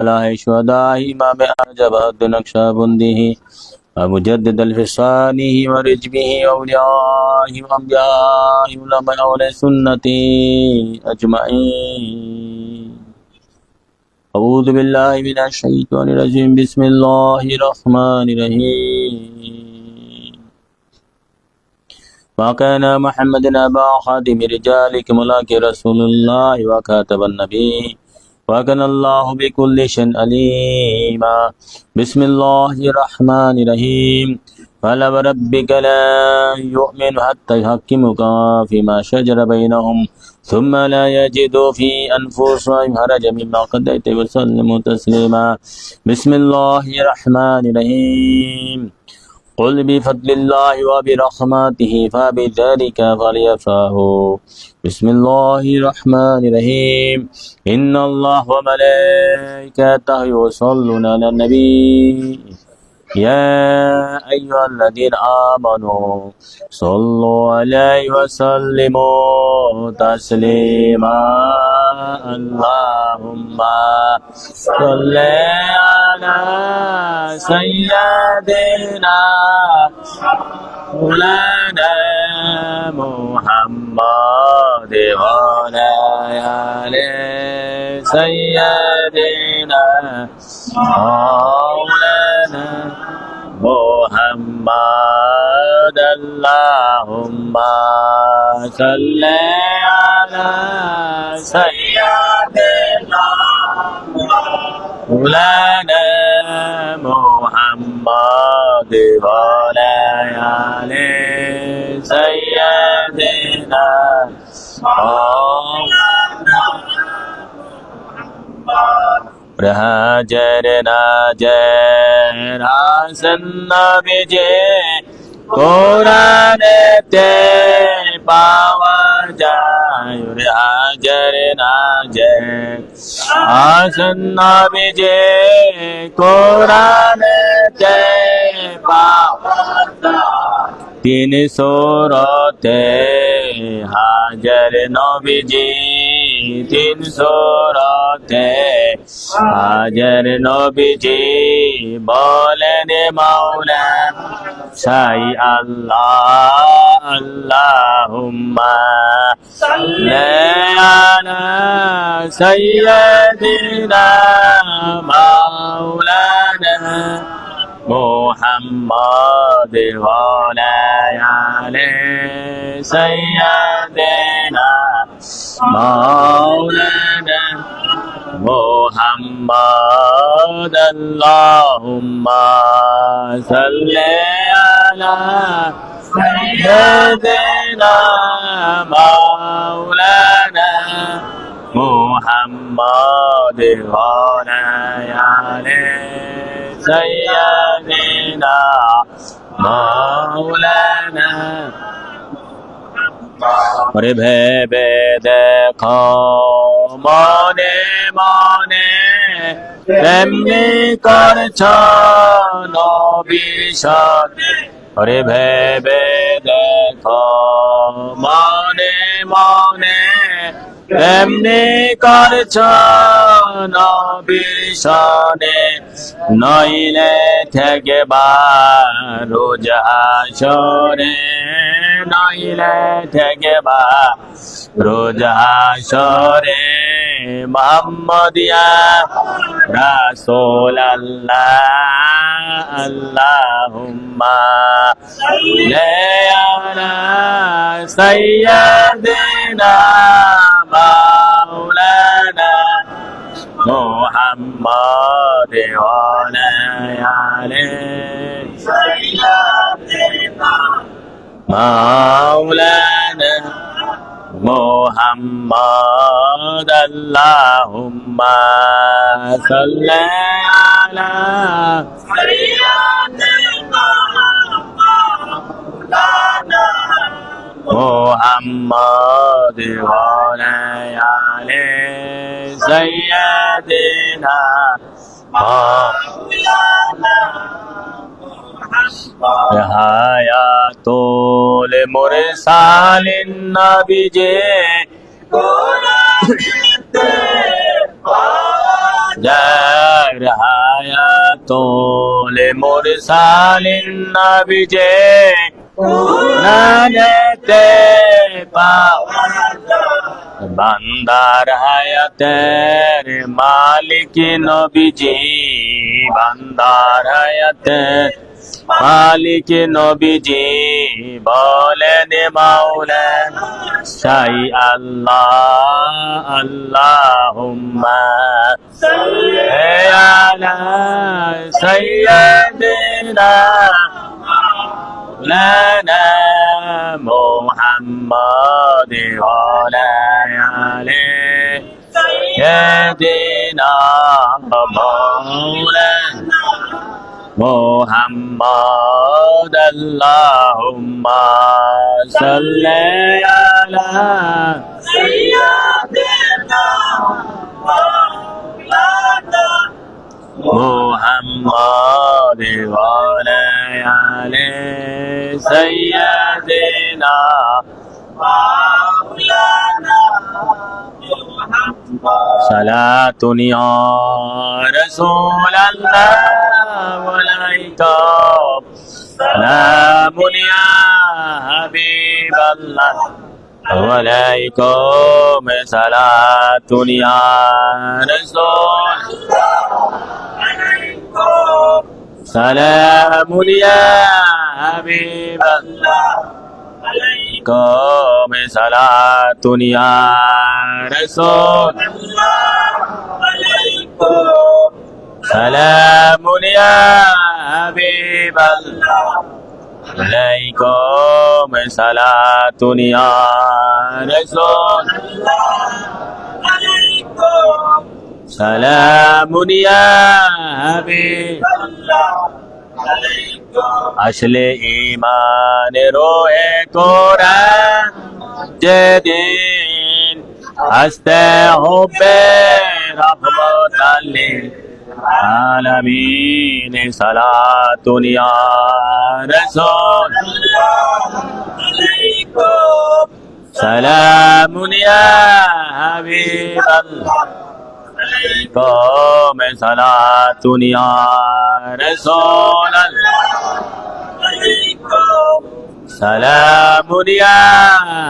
على شهداء إمام أعجب نقشبنده ومجدد الفصانه ورجبه وأوليائه وأنبيائه علماء أهل السنة أجمعين. أعوذ بالله من الشيطان الرجيم. بسم الله الرحمن الرحيم. ما كان محمد أبا أحد من رجالكم ولكن رسول الله وكاتب النبي وكان الله بكل شيء عليما. بسم الله الرحمن الرحيم. فلا وربك لا يؤمن حتى يحكموك فيما شجر بينهم ثم لا يجدوا في أنفسهم حرجا مما قضيت وسلموا تسليما. بسم الله الرحمن الرحيم. قل بفضل الله وبرحمته فبذلك فليفرحوا. بسم الله الرحمن الرحيم. إن الله وملائكته يصلون على النبي يا أيها الذين آمنوا صلوا عليه وسلموا تسليما. اللهم صل على سيدنا مولانا محمد وعلى آل سيدنا مولانا محمد. اللهم صل على سيدنا مولانا محمد وعلى آل سيدنا مولانا হাজার নাজার হাসান নবীজি কোরআনেতে পাওয়া যায়। হাজার নাজার হাসান নবীজি কোরআনেতে পাওয়া যায়। তিন সূরতে হাজার নবীজি তিন সূরতে হাজার নবীজি বলেন মাওলা সাই আল্লাহ আল্লাহুম্মা সাল্লি আলা সাইয়্যিদিনা মাওলানা মুহাম্মদ ওয়া আলা আলি সাইয়্যিদিনা মাওলানা মুহাম্মদ। আল্লাহুম্মা সাল্লি আলা সাইয়্যিদিনা মাওলানা মুহাম্মদ ওয়া আলা আলি সাইয়্যিদিনা মাওলানা। ওরে ভেবে দেখো মনে মনে তেমনি করছ নবীর সাথে। ওরে ভেবে দেখো মনে মনে তেমনি করছ নবীর সনে। নইলে থেকে রোজ হাসরে নইলে থেকে রোজ হাসরে মুহাম্মদিয়া রাসূল আল্লাহ। আল্লাহুম্মা সাল্লি আলা সাইয়্যিদিনা মাওলানা মুহাম্মদ ওয়া আলা আলি সাইয়্যিদিনা মাওলানা মুহাম্মদ। আল্লাহুম্মা সাল্লি আলা সাইয়্যিদিনা মাওলানা মুহাম্মদ ওয়া আলা আলি সাইয়্যিদিনা মাওলানা। হায়াতুল মুরসালিন নবীজি কোরআনেতে পাওয়া যার হায়াতুল মুরসালিন নবীজে নানেতে পাওয়া বান্দার হায়াতের মালিক নবীজি বান্দার হায়াতের মালিক নবীজি বলেন মাওলান সাই আল্লাহ আল্লাহুম্মা সাল্লি আলা সাইয়্যিদিনা مولانا محمد وعلى آله سيدنا مولانا محمد اللهم صل على سيدنا مولانا محمد وعلى آله سيدنا مولانا صلاة يا رسول الله عليك سلام يا حبيب الله عليكم صلاة يا رسول عليكم سلام يا حبيب الله عليكم صلاة يا رسول عليكم سلام يا حبيب الله عليكم صلاة يا رسول عليكم سلام يا حبيب الله আসলে ঈমানের রোহে কোরআন যেদিন আসতে হবে রহমতাল লিল আলামিন সালাতুন ইয়া রাসূল আলাইকুম সালামুন ইয়া হাবিবাল্লাহ عليكم صلاة يا رسول الله عليكم سلام يا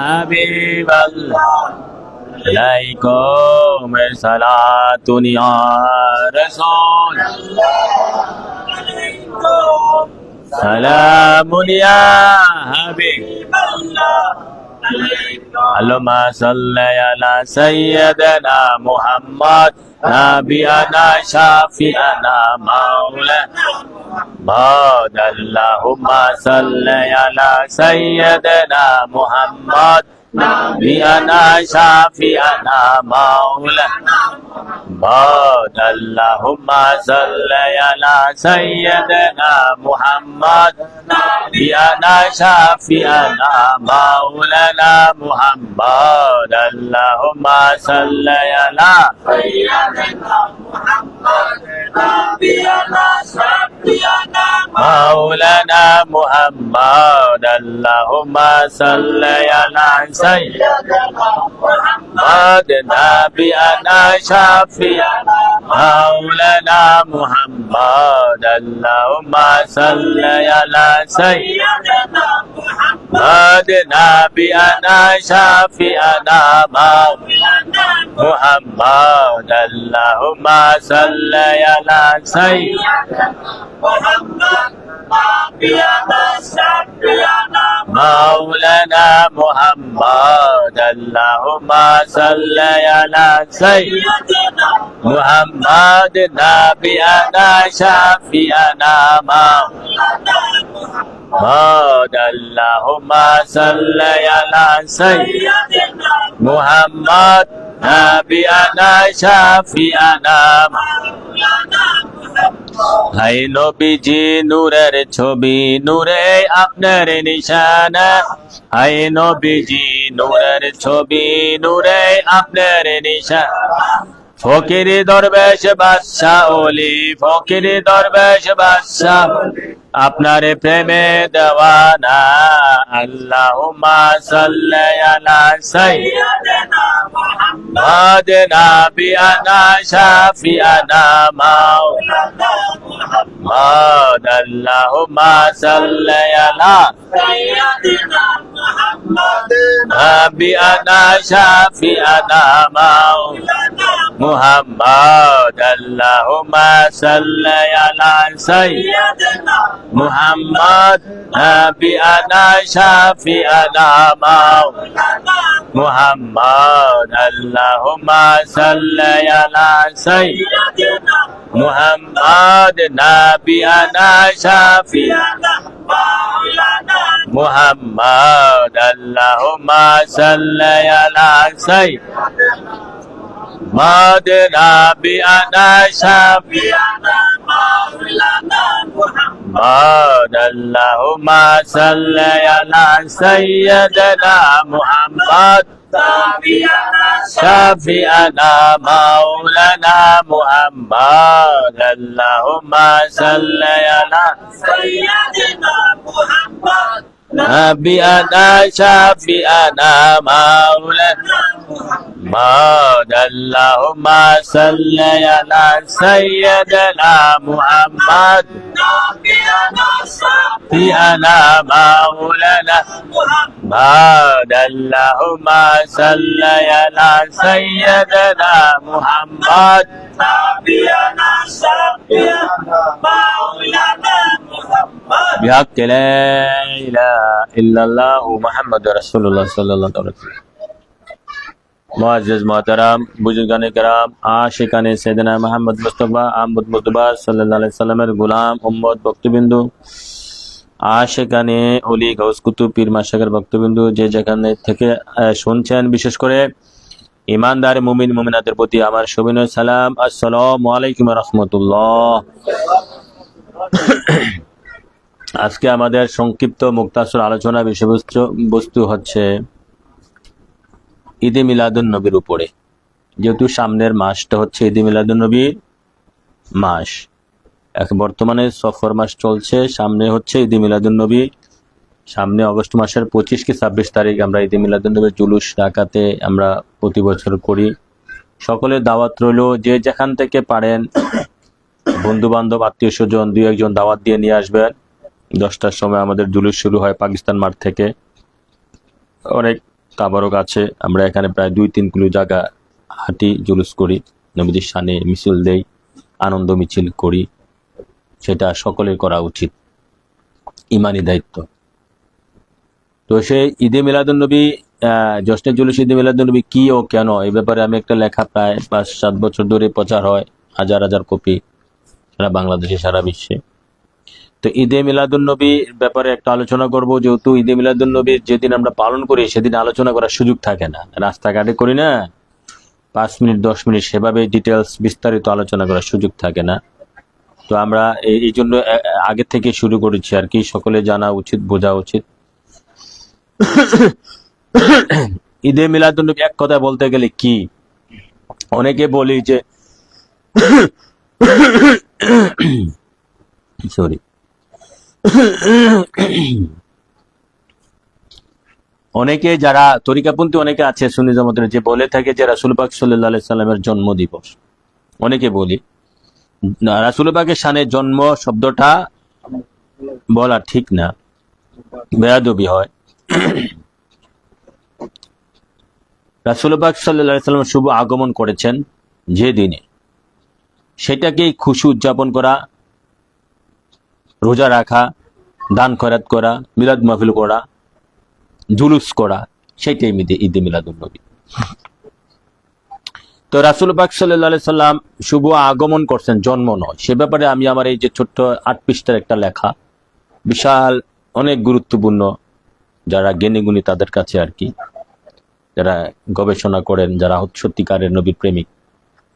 حبيب الله عليكم صلاة يا رسول الله عليكم سلام يا حبيب الله اللهم صل على سيدنا محمد نبينا شافعنا مولانا محمد اللهم صل على سيدنا محمد نبينا شافعنا مولانا محمد اللهم صل على سيدنا محمد نبينا شافعنا مولانا محمد اللهم صل على سيدنا محمد نبينا شافعنا مولانا محمد اللهم صل على سيدنا محمد نبينا شافعنا مولانا محمد اللهم صل على سيدنا محمد نبينا شافعنا مولانا محمد اللهم صل على سيدنا محمد نبينا شافعنا مولانا محمد اللهم صل على سيدنا محمد نبينا شافعنا مولانا محمد اللهم صل على سيدنا محمد نبينا شافعنا مولانا হাই নবীজি নূরের ছবি নূরে আপনার নিশানা হাই নবীজি নূরের ছবি নূরে আপনার নিশানা ফকিরি দরবেশ বাদশাহ ওলি, ফকিরি দরবেশ বাদশাহ আপনার প্রেমে দেওয়ানা। আল্লাহুম্মা সাল্লি আলা সাইয়্যিদিনা মুহাম্মদ নাবিয়ানা শাফিয়ানা মাওলানা মুহাম্মদ। আল্লাহুম্মা সাল্লি আলা সাইয়্যিদিনা মুহাম্মদ নাবিয়ানা শাফিয়ানা মাওলানা মুহাম্মদ। আল্লাহুম্মা সাল্লি আলা সাইয়্যিদিনা মুহাম্মদ নাবিয়ানা শাফিয়ানা মাওলানা মুহাম্মদ। আল্লাহুম্মা সাল্লি আলা সাইয়্যিদিনা মুহাম্মদ নাবিয়ানা শাফিয়ানা মাওলানা মুহাম্মদ। আল্লাহুম্মা সাল্লি আলা সাইয়্যিদিনা মুহাম্মদ নাবিয়ানা শাফিয়ানা মাওলানা মুহাম্মদ। আল্লাহুম্মা সাল্লি আলা সাইয়্যিদিনা মুহাম্মদ নাবিয়ানা শাফিয়ানা মাওলানা মুহাম্মদ। আল্লাহুম্মা সাল্লি আলা সাইয়্যিদিনা মুহাম্মদ নাবিয়ানা শাফিয়ানা মাওলানা মুহাম্মদ। আল্লাহুম্মা সাল্লি আলা সাইয়্যিদিনা মুহাম্মদ নাবিয়ানা শাফিয়ানা মাওলানা মুহাম্মদ। আল্লাহুম্মা সাল্লি আলা সাইয়্যিদিনা মুহাম্মদ নাবিয়ানা শাফিয়ানা মাওলানা মুহাম্মদ। বিহাক্কি লা ইলাহা ইল্লাল্লাহ মুহাম্মাদুর রাসূলুল্লাহ সাল্লাল্লাহু আলাইহি ওয়াসাল্লাম। মুআজ্জিজ মুহতারাম বুজুর্গানে কেরাম, আশিকানে সাইয়েদনা মুহাম্মদ মুস্তাফা আহমদ মুজতবা সাল্লাল্লাহু আলাইহি সাল্লামের গোলাম উম্মত ভক্তবিন্দু, আশিকানে ওলি গাউস কুতুব পীর মাশায়েখের ভক্তবিন্দু, যে যেখানে থেকে শুনছেন, বিশেষ করে ইমানদার মুমিন মুমিনাতের প্রতি আমার সবিনয় সালাম। আসসালামু আলাইকুম ওয়া রাহমাতুল্লাহ। আজকে আমাদের সংক্ষিপ্ত মুক্তাসর আলোচনা বিষয়বস্তু হচ্ছে ঈদে মিলাদুন নবীর উপরে। যেহেতু সামনের মাসটা হচ্ছে ঈদে মিলাদুন নবীর মাস, বর্তমানে সফর মাস চলছে, সামনে হচ্ছে ঈদে মিলাদুন নবী। সামনে অগস্ট মাসের 25 কি 26 তারিখ আমরা ঈদে মিলাদুন নবীর জুলুস ঢাকাতে আমরা প্রতি বছর করি। সকলের দাওয়াত রইল, যে যেখান থেকে পারেন বন্ধু বান্ধব আত্মীয় স্বজন 2-1 জন দাওয়াত দিয়ে নিয়ে আসবেন। 10টার সময় আমাদের জুলুস শুরু হয় পাকিস্তান মাঠ থেকে। অনেক তাবারক আছে, আমরা এখানে প্রায় 2-3 কিলো জায়গা হাঁটি, জুলুস করি, নবীদের শানে মিছিল দেই, আনন্দ মিছিল করি। সেটা সকলের করা উচিত, ইমানি দায়িত্ব। তো সেই ঈদে মিলাদুন্নবী, জশ্নে জুলুস ঈদে মিলাদুন্নবী কি ও কেন, এই ব্যাপারে আমি একটা লেখা প্রায় 5-7 বছর ধরে প্রচার হয়, হাজার হাজার কপি সারা বাংলাদেশে, সারা বিশ্বে। তো ঈদে মিলাদুন্নবীর ব্যাপারে একটা আলোচনা করব। যেহেতু ঈদে মিলাদুন্নবীর যেদিন আমরা পালন করি সেদিন আলোচনা করার সুযোগ থাকে না, রাস্তাঘাটে করি না, 5 মিনিট 10 মিনিট সেভাবে ডিটেলস বিস্তারিত আলোচনা করার সুযোগ থাকে না। তো আমরা এই জন্য আগে থেকে শুরু করেছি আর কি, সকলে জানা উচিত, বোঝা উচিত। ঈদে মিলাদুন্নবী এক কথা বলতে গেলে কি, অনেকে বলি যে সরি অনেকে যারা তরিকাপন্থী অনেকে আছে সুন্নি জামাতের, যে বলে থাকে যে রাসূল পাক সাল্লাল্লাহু আলাইহি সাল্লামের জন্ম দিবস। অনেকে বলি রাসূল পাকের শানে জন্ম শব্দটা বলা ঠিক না, বেয়াদবি হয়। রাসূল পাক সাল্লাল্লাহু আলাইহি সাল্লাম শুভ আগমন করেছেন যে দিনে, সেটাকেই খুশি উদযাপন করা, রোজা রাখা, দান খয়রাত করা, মিলাদ মাহফিল করা, জুলুস করা, সেটাই ঈদে মিলাদুন্নবী। তো রাসূল পাক সাল্লাল্লাহু আলাইহি সাল্লাম শুভ আগমন করছেন, জন্ম নয়। সে ব্যাপারে আমি আমার এই যে ছোট্ট 8 পৃষ্ঠার একটা লেখা, বিশাল অনেক গুরুত্বপূর্ণ, যারা জ্ঞানী গুণী তাদের কাছে আর কি, যারা গবেষণা করেন, যারা সত্যিকারের নবীর প্রেমিক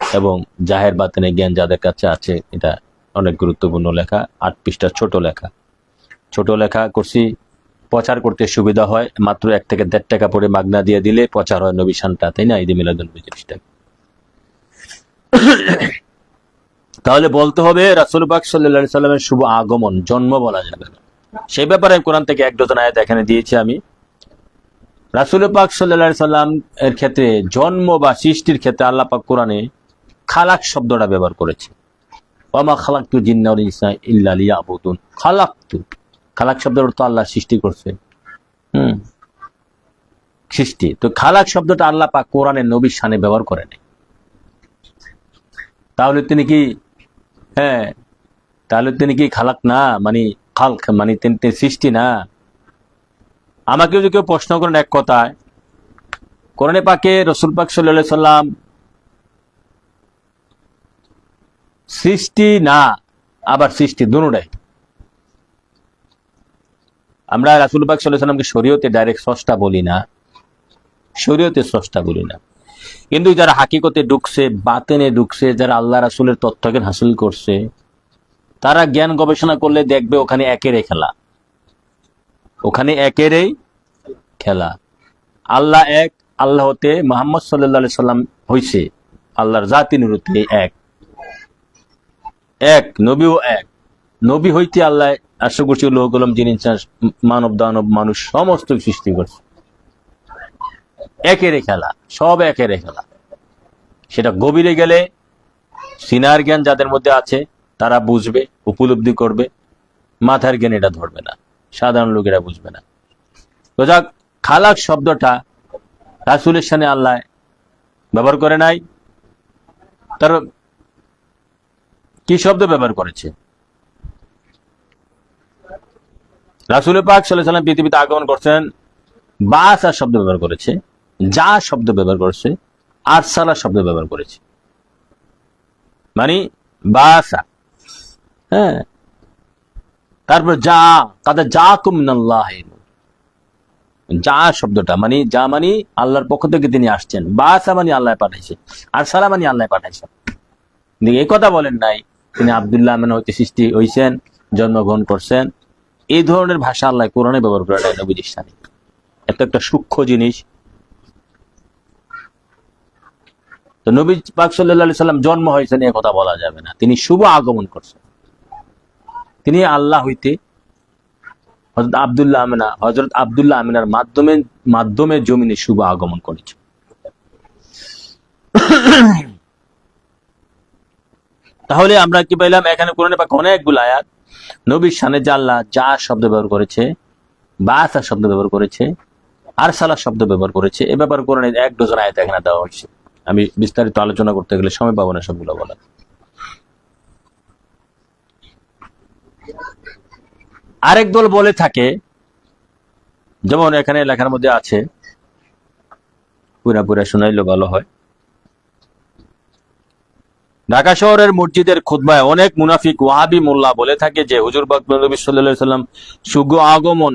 এবং জাহের বাতেনে জ্ঞান যাদের কাছে আছে, এটা অনেক গুরুত্বপূর্ণ লেখা। 8 পৃষ্ঠার ছোট লেখা করছি, প্রচার করতে সুবিধা হয়। মাত্র 1 থেকে 1.5 টাকা পরে মাগনা দিয়ে দিলে প্রচার হয় নবী শানটা, তাই না, ঈদে মিলাদুন্নবী জিনিসটা। তাহলে বলতে হবে রাসূল পাক সাল্লাল্লাহু আলাইহি সাল্লামের শুভ আগমন, জন্ম বলা যাবে না। সেই ব্যাপারে কোরআন থেকে এক ডজন আয়াত এখানে দিয়েছি আমি। রাসূল পাক সাল্লাল্লাহু আলাইহি সাল্লাম এর ক্ষেত্রে জন্ম বা সৃষ্টির ক্ষেত্রে আল্লাহ পাক কোরআনে খালাক শব্দটা ব্যবহার করেছে। ওয়ামা খালাকতু জিন্না ওয়াল ইনসা ইল্লা লিয়াবুদুন। খালাকতু, খালাক শব্দের অর্থ আল্লাহ সৃষ্টি করছে। সৃষ্টি তো খালাক শব্দটা আল্লাহ পাক কোরআনে নবীর শানে ব্যবহার করেন। তাহলে তিনি কি তাহলে তিনি কি খালাক না, মানে খালক মানে তিনি সৃষ্টি না? আমাকে যদি কেউ প্রশ্ন করেন এক কথায়, কোরআনে পাকে রাসূল পাক সাল্লাল্লাহু আলাইহি সাল্লাম সৃষ্টি না আবার সৃষ্টি দুটোটাই। আমরা রাসূল পাক সাল্লাল্লাহু আলাইহি সাল্লামকে শরীয়তে ডাইরেক্ট স্রষ্টা বলি না, শরীয়তে স্রষ্টা বলি না, কিন্তু যারা হাকিকতে ঢুকছে, বাতেনে ঢুকছে, যারা আল্লাহ রাসূলের তথ্যজ্ঞান হাসিল করছে, তারা জ্ঞান গবেষণা করলে দেখবে ওখানে একেরই খেলা, ওখানে একেরই খেলা। আল্লাহ এক, আল্লাহ হতে মুহাম্মদ সাল্লাল্লাহু আলাইহি সাল্লাম হইছে আল্লাহর জাতি নুরুতে এক, নবীও এক। নবী হইতে আল্লাহ আশা করছি লোক কলম যিনি মানব দানব মানুষ সমস্ত সৃষ্টি করছে, একের খেলা, সব একের খেলা। সেটা গভীরে গেলে সিনার জ্ঞান যাদের মধ্যে আছে তারা বুঝবে, উপলব্ধি করবে, মাথার জ্ঞান এটা ধরবে না, সাধারণ লোকেরা বুঝবে না। তো যাক, খালাক শব্দটা রাসূলের শানে আল্লাহ ব্যবহার করে নাই, তার কি শব্দ ব্যবহার করেছে? রাসূল পাক সাল্লাল্লাহু আলাইহি সাল্লাম পৃথিবীতে আগমন করছেন, বাসা শব্দ ব্যবহার করেছে, যা শব্দ ব্যবহার করেছে, আরসালা শব্দ ব্যবহার করেছে, মানে বাসা। তারপর যা কাদা জাকুম মিনাল্লাহি, যা শব্দটা মানে যা মানে আল্লাহর পক্ষ থেকে তিনি আসছেন, বাসা মানে আল্লাহ পাঠাইছে, আরসালা মানে আল্লাহ পাঠাইছেন। এই কথা বলেন নাই তিনি আব্দুল্লাহ আমিন হইতে সৃষ্টি হইছেন, জন্মগ্রহণ করছেন। এই ধরনের ভাষা আল্লাহ কোরআনে ব্যবহার করে নাই নবীজির শানে। এত একটা সূক্ষ্ম জিনিস। তো নবী পাক সাল্লাল্লাহু আলাইহি সাল্লাম জন্ম হয়েছেন এ কথা বলা যাবে না, তিনি শুভ আগমন করছেন। তিনি আল্লাহ হইতে হযরত আব্দুল্লাহ আমিনার মাধ্যমে জমিনে শুভ আগমন করেছেন। তাহলে আমরা কি পাইলাম? এখানে কোরআনে পাক অনেকগুলো আয়াত নবীর শানে যে আল্লাহ যা শব্দ ব্যবহার করেছে, বাসা শব্দ ব্যবহার করেছে, আরসালা শব্দ ব্যবহার করেছে, এ ব্যাপারে কোরআনে এক ডজন আয়াত এখানে দেওয়া হয়েছে। আমি বিস্তারিত আলোচনা করতে গেলে সময় পাবো না সবগুলো বলা। আরেক দল বলে থাকে, যেমন এখানে লেখার মধ্যে আছে, পুরা শোনাইলে ভালো হয়। ঢাকা শহরের মসজিদের খুতবায় অনেক মুনাফিক ওয়াহাবি মোল্লা বলে থাকে যে হুজুর পাক নবী সাল্লাল্লাহু আলাইহি সাল্লাম শুভ আগমন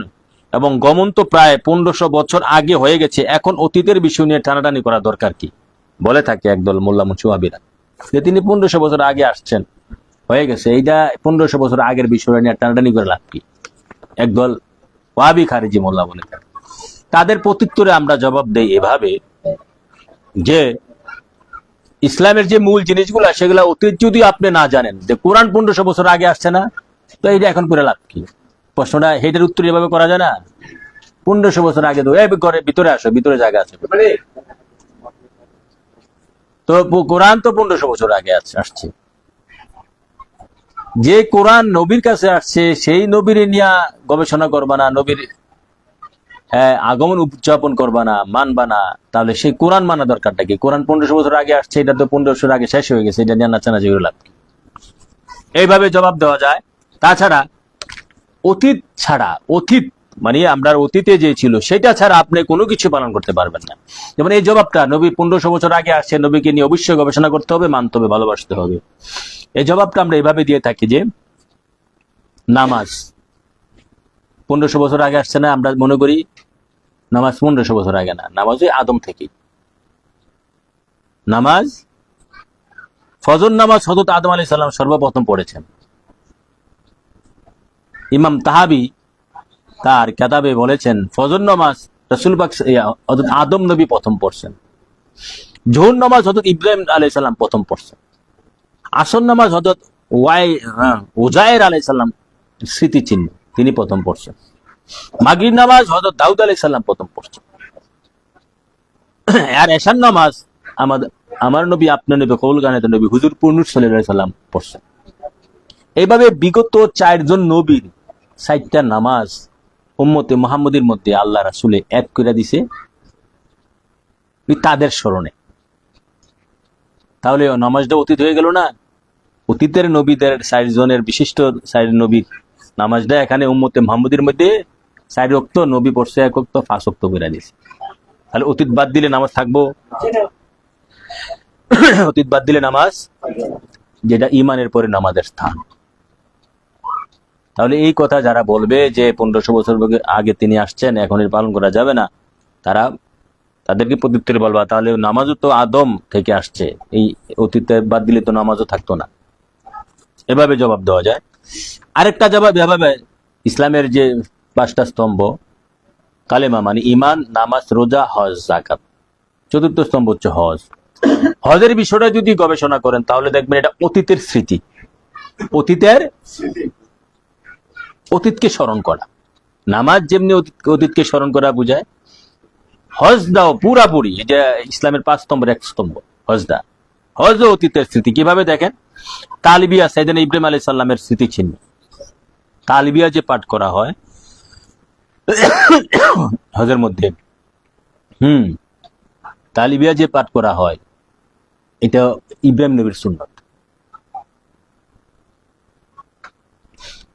এবং গমন তো প্রায় 1500 বছর আগে হয়ে গেছে, এখন অতীতের বিষয় নিয়ে টানাটানি করা দরকার কি? বলে থাকে একদল মোল্লা মুনশিওয়াবিরা যে তিনি 1500 বছর আগে আসছেন, হয়ে গেছে, এইটা 1500 বছর আগের বিষয় নিয়ে টানাটানি করে লাভ কি? একদল ওয়াহাবি খারিজি মোল্লা বলে থাকে। তাদের প্রত্যুত্তরে আমরা জবাব দেই এভাবে যে ইসলামের যে মূল জিনিসগুলা সেগুলা অতীত যদি আপনি না জানেন, যে কোরআন 1500 বছর আগে আসছে না, তো এইটা এখন করে লাভ কি? প্রশ্নটা হেটের উত্তর এভাবে করা যায় না। 1500 বছর আগে তো এই ঘরে ভিতরে আসো, ভিতরে জায়গা আছে, তো কোরআন তো 1500 বছর আগে আসছে। যে কোরআন নবীর কাছে আসছে সেই নবীর নিয়ে গবেষণা করবা না, নবীর আগমন উদযাপন করবা না, মানবা না, তাহলে সেই কোরআন মানা দরকারটা কি? কোরআন 1500 বছর আগে আসছে, এটা তো 1500 আগে শেষ হয়ে গেছে, এটা নিয়ে নাচানাচি করে লাভ কি? এইভাবে জবাব দেওয়া যায়। তাছাড়া অতীত ছাড়া, অতীত মানে আমরা অতীতে যে ছিল সেটা ছাড়া আপনি কোনো কিছু পালন করতে পারবেন না। যেমন এই জবাবটা, নবী 1500 বছর আগে আসছে, নবীকে নিয়ে অবশ্যই গবেষণা করতে হবে, মানতে হবে, ভালোবাসতে হবে। এই জবাবটা আমরা এইভাবে দিয়ে থাকি যে নামাজ 1500 বছর আগে আসছে না, আমরা মনে করি নামাজ 1500 বছর আগে না, নামাজ ওই আদম থেকে। নামাজ ফজর নামাজ হযরত আদম আলাইহিস সালাম সর্বপ্রথম পড়েছেন। ইমাম তাহাবি তার কিতাবে বলেছেন ফজর নামাজ রাসূল পাক হযরত আদম নবী প্রথম পড়ছেন, জোহর নামাজ হযরত ইব্রাহিম আলাইহিস সালাম প্রথম পড়ছেন। আসর নামাজ হযরত উজায়ের আলাইহিস সালাম স্মৃতি চিহ্ন, তিনি প্রথম পড়ছেন। মাগরিব নামাজ হযরত দাউদ আলাইহিস সালাম প্রথম পড়ছেন। আর এশার নামাজ আমার নবী, আপনার নবী, কৌল কায়নাতের নবী হুজুর পুরনুর সাল্লাল্লাহু আলাইহি সাল্লাম পড়ছেন। এইভাবে বিগত 4 জন নবীর 4টা নামাজ উম্মতে মুহাম্মদের মধ্যে আল্লাহ রাসূলে এক করে দিছে তাদের স্মরণে। তাহলে নামাজটা অতীত হয়ে গেল না? অতীতের নবীদের 4 জনের বিশিষ্ট 4 নবীর নামাজটা এখানে উম্মতে মুহাম্মদের মধ্যে 4 ওয়াক্ত নবী পড়ছে, 1 ওয়াক্ত 5 ওয়াক্ত করে দিছে। তাহলে অতীত বাদ দিলে নামাজ থাকবো? অতীত বাদ দিলে নামাজ, যেটা ইমানের পরে নামাজের স্থান। তাহলে এই কথা যারা বলবে যে 1500 বছর আগে তিনি আসছেন, এখন এর পালন করা যাবে না, তাদেরকে প্রত্যুত্তরে বলবা তাহলে নামাজও তো আদম থেকে আসছে, এই অতীতে বাদ দিলে তো নামাজও থাকতো না। এভাবে জবাব দেওয়া যায়। আরেকটা জবাব এভাবে, ইসলামের যে 5টা স্তম্ভ, কালেমা মানে ইমান, নামাজ, রোজা, হজ, যাকাত, 4র্থ স্তম্ভ হচ্ছে হজ। হজের বিষয়টা যদি গবেষণা করেন তাহলে দেখবেন এটা অতীতের স্মৃতি, অতীতকে স্মরণ করা। নামাজ যেমনি অতীতকে স্মরণ করা বুঝায়, হজ দাও পুরাপুরি, এটা ইসলামের 5 স্তম্ভের 1 স্তম্ভ হজদা। হজ ও অতীতের স্মৃতি কিভাবে দেখেন? তালবিয়া, সাইয়েদনা ইব্রাহিম আলাইহিস সালামের স্মৃতি চিহ্ন। তালবিয়া যে পাঠ করা হয় হজের মধ্যে, তালবিয়া যে পাঠ করা হয় এটা ইব্রাহিম নবীর সুন্নত।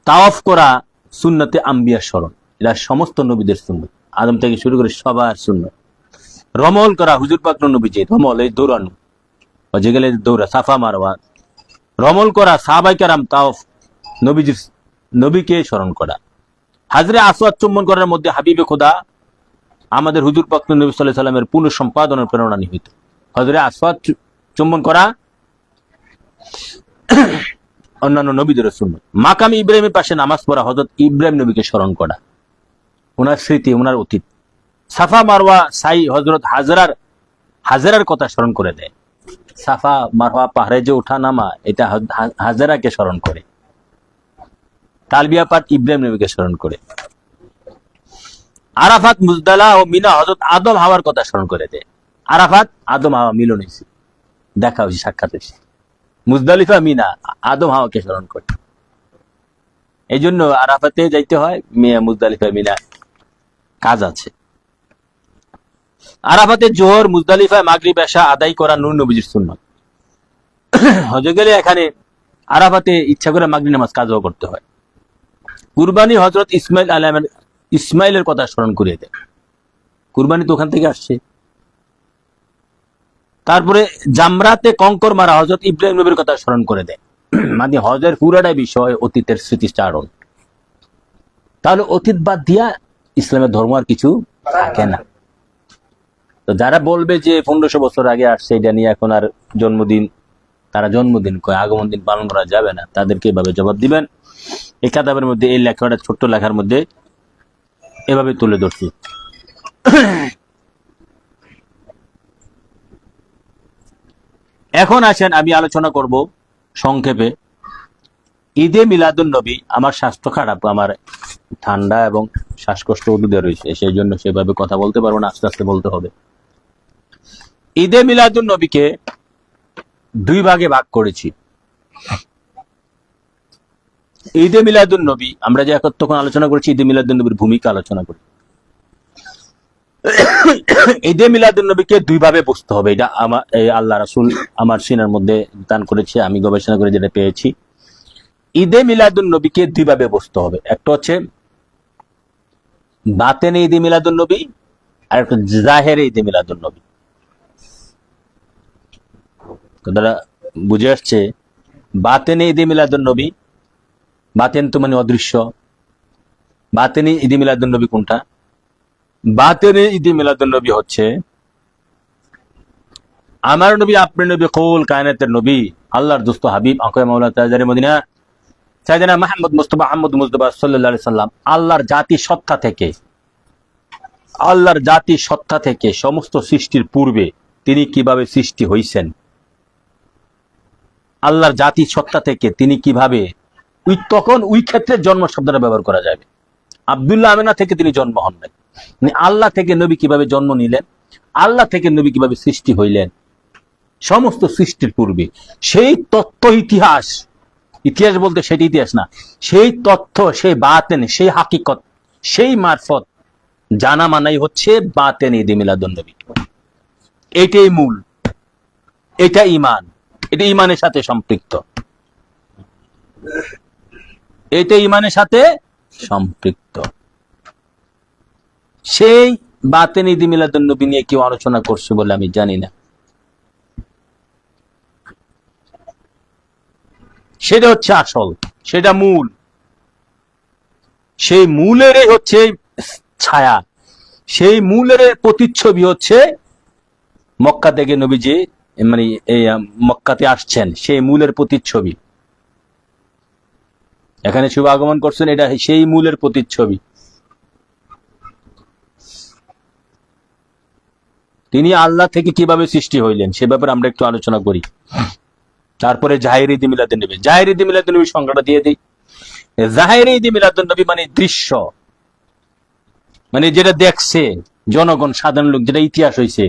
তাওয়াফ করা সুন্নতে আম্বিয়ার স্মরণ, এটা সমস্ত নবীদের সুন্নত, আদম থেকে শুরু করে সবার সুন্নত। রমল করা হুজুর পাক নবী, যে রমল এই দৌড়ানো, যেগুলো দৌড়া সাফা মারওয়া, রমল করা সাহাবায়ে কেরাম, তাওয়াফ নবীকে স্মরণ করা। হাজরে আসওয়াদ চুম্বন করার মধ্যে হাবিবে খোদা আমাদের হুজুর পাক নবী সাল্লাল্লাহু আলাইহি সাল্লামের পুনঃসম্পাদনের প্রেরণা নিহিত। হাজরে আসওয়াদ চুম্বন করা অন্যান্য নবীদের সুন্নত। মাকাম ইব্রাহিমের পাশে নামাজ পড়া হযরত ইব্রাহিম নবীকে স্মরণ করা, ওনার স্মৃতি, ওনার অতীত। সাফা মারওয়া সাই হযরত হাজেরার কথা স্মরণ করে দেয়। সাফা মারওয়া পাহাড়ে যে ওঠা নামা, এটা হাজেরাকে স্মরণ করে। তালবিয়া পাঠ ইব্রাহিম নবীকে স্মরণ করে। আরাফাত, মুজদালা ও মিনা হযরত আদম হাওয়ার কথা স্মরণ করে দেয়। আরাফাত আদম হাওয়া মিলন হয়েছে, দেখা হয়েছে, সাক্ষাৎ হয়েছে। মুজদালিফা, মিনা আদম হাওয়াকে স্মরণ করে। এই জন্য আরাফাতে যাইতে হয়, মুজদালিফা, মিনা কাজ আছে। আরাফাতে জোহর, মুজদালিফায় মাগরিব, এশা আদায় করা নূর নবীর সুন্নাত। হজে গেলে এখানে আরাফাতে ইচ্ছা করে মাগরিব নামাজ কাজও করতে হয়। কুরবানি হযরত ইসমাইলের কথা স্মরণ করিয়ে দেয়, কুরবানি তো ওখান থেকে আসছে। তারপরে জামরাতে কঙ্কর মারা হযরত ইব্রাহিম নবীর কথা স্মরণ করে দেয়। মানে হজের পুরাটাই বিষয় অতীতের স্মৃতিচারণ। তাহলে অতীত বাদ দিয়া ইসলামের ধর্ম আর কিছু থাকে না। তো যারা বলবে যে 1500 বছর আগে আসছে, এটা নিয়ে এখন আর তারা জন্মদিন কয়, আগমন দিন পালন করা যাবে না, তাদেরকে এভাবে জবাব দিবেন। এই কিতাবের মধ্যে এই লেখাটা, ছোট্ট লেখার মধ্যে এভাবে তুলে ধরছি। এখন আসেন আমি আলোচনা করব সংক্ষেপে ঈদে মিলাদুন নবী। আমার স্বাস্থ্য খারাপ, আমার ঠান্ডা এবং শ্বাসকষ্ট উদুদে রয়েছে, সেই জন্য সেভাবে কথা বলতে পারবো না, আস্তে আস্তে বলতে হবে। ঈদে মিলাদুন নবীকে 2 ভাগে ভাগ করেছি। ঈদে মিলাদুন নবী, আমরা যে তখন আলোচনা করেছি ঈদে মিলাদুন নবীর ভূমিকা আলোচনা করি। ঈদে মিলাদুন নবীকে 2 ভাবে বুঝতে হবে। এটা আল্লাহ রাসূল আমার সিনার মধ্যে দান করেছে, আমি গবেষণা করে যেটা পেয়েছি। ঈদে মিলাদুন নবীকে 2 ভাবে বুঝতে হবে। একটা হচ্ছে বাতেনে ঈদে মিলাদুন নবী, আর একটা জাহেরে ঈদে মিলাদুন নবী। কথাটা বুঝে আসছে? বাতেনে ঈদে মিলাদুন নবী, বাতেন তো মানে অদৃশ্য, বাতেনে ঈদে মিলাদুন নবী কোনটা? বাতেনে ঈদে মিলাদুন নবী হচ্ছে আমার নবী, আপনার নবী, কৌল কায়নাতের নবী, আল্লাহর দোস্ত হাবিব আঁখে মাওলা তাজদারে মদিনা সাইয়েদনা মুহাম্মদ মুস্তাফা সাল্লাল্লাহু আলাইহি সাল্লাম আল্লাহর জাতি সত্তা থেকে সমস্ত সৃষ্টির পূর্বে তিনি কিভাবে সৃষ্টি হইছেন আল্লাহর জাতি সত্তা থেকে তিনি কিভাবে তখন ওই ক্ষেত্রে জন্ম শব্দটা ব্যবহার করা যাবে। আব্দুল্লাহ আমেনা থেকে তিনি জন্ম হন নাই, আল্লাহ থেকে নবী কিভাবে জন্ম নিলেন, আল্লাহ থেকে নবী কিভাবে সৃষ্টি হইলেন সমস্ত সৃষ্টির পূর্বে, সেই তথ্য ইতিহাস, ইতিহাস বলতে সেটি ইতিহাস না, সেই তথ্য, সেই বাতেন, সেই হাকিকত, সেই মারফত জানা মানাই হচ্ছে বাতেন ঈদে মিলাদুন নবী। এটাই মূল, এটা ইমান, এটা ইমানের সাথে সম্পৃক্ত, এটা ইমানের সাথে সম্পৃক্ত। সেই বাতেন ঈদে মিলাদুন নবী নিয়ে কেউ আলোচনা করছে বলে আমি জানি না। সেটা হচ্ছে আসল, সেটা মূল, সেই মূলের হচ্ছে ছায়া, সেই মূলের প্রতিচ্ছবি হচ্ছে মক্কা থেকে নবীজি মানে এই মক্কাতে আসছেন, সেই মূলের প্রতিচ্ছবি। এখানে শুভ আগমন করছেন, এটা সেই মূলের প্রতিচ্ছবি। তিনি আল্লাহ থেকে কিভাবে সৃষ্টি হইলেন সে ব্যাপারে আমরা একটু আলোচনা করি। তারপরে জাহের ঈদে মিলাদুন নবী, জাহের ঈদে মিলাদুন নবী সংজ্ঞাটা দিয়ে দিই। জাহের ঈদে মিলাদুন নবী মানে দৃশ্য, মানে যেটা দেখছে জনগণ, সাধারণ লোক, যেটা ইতিহাস হইছে,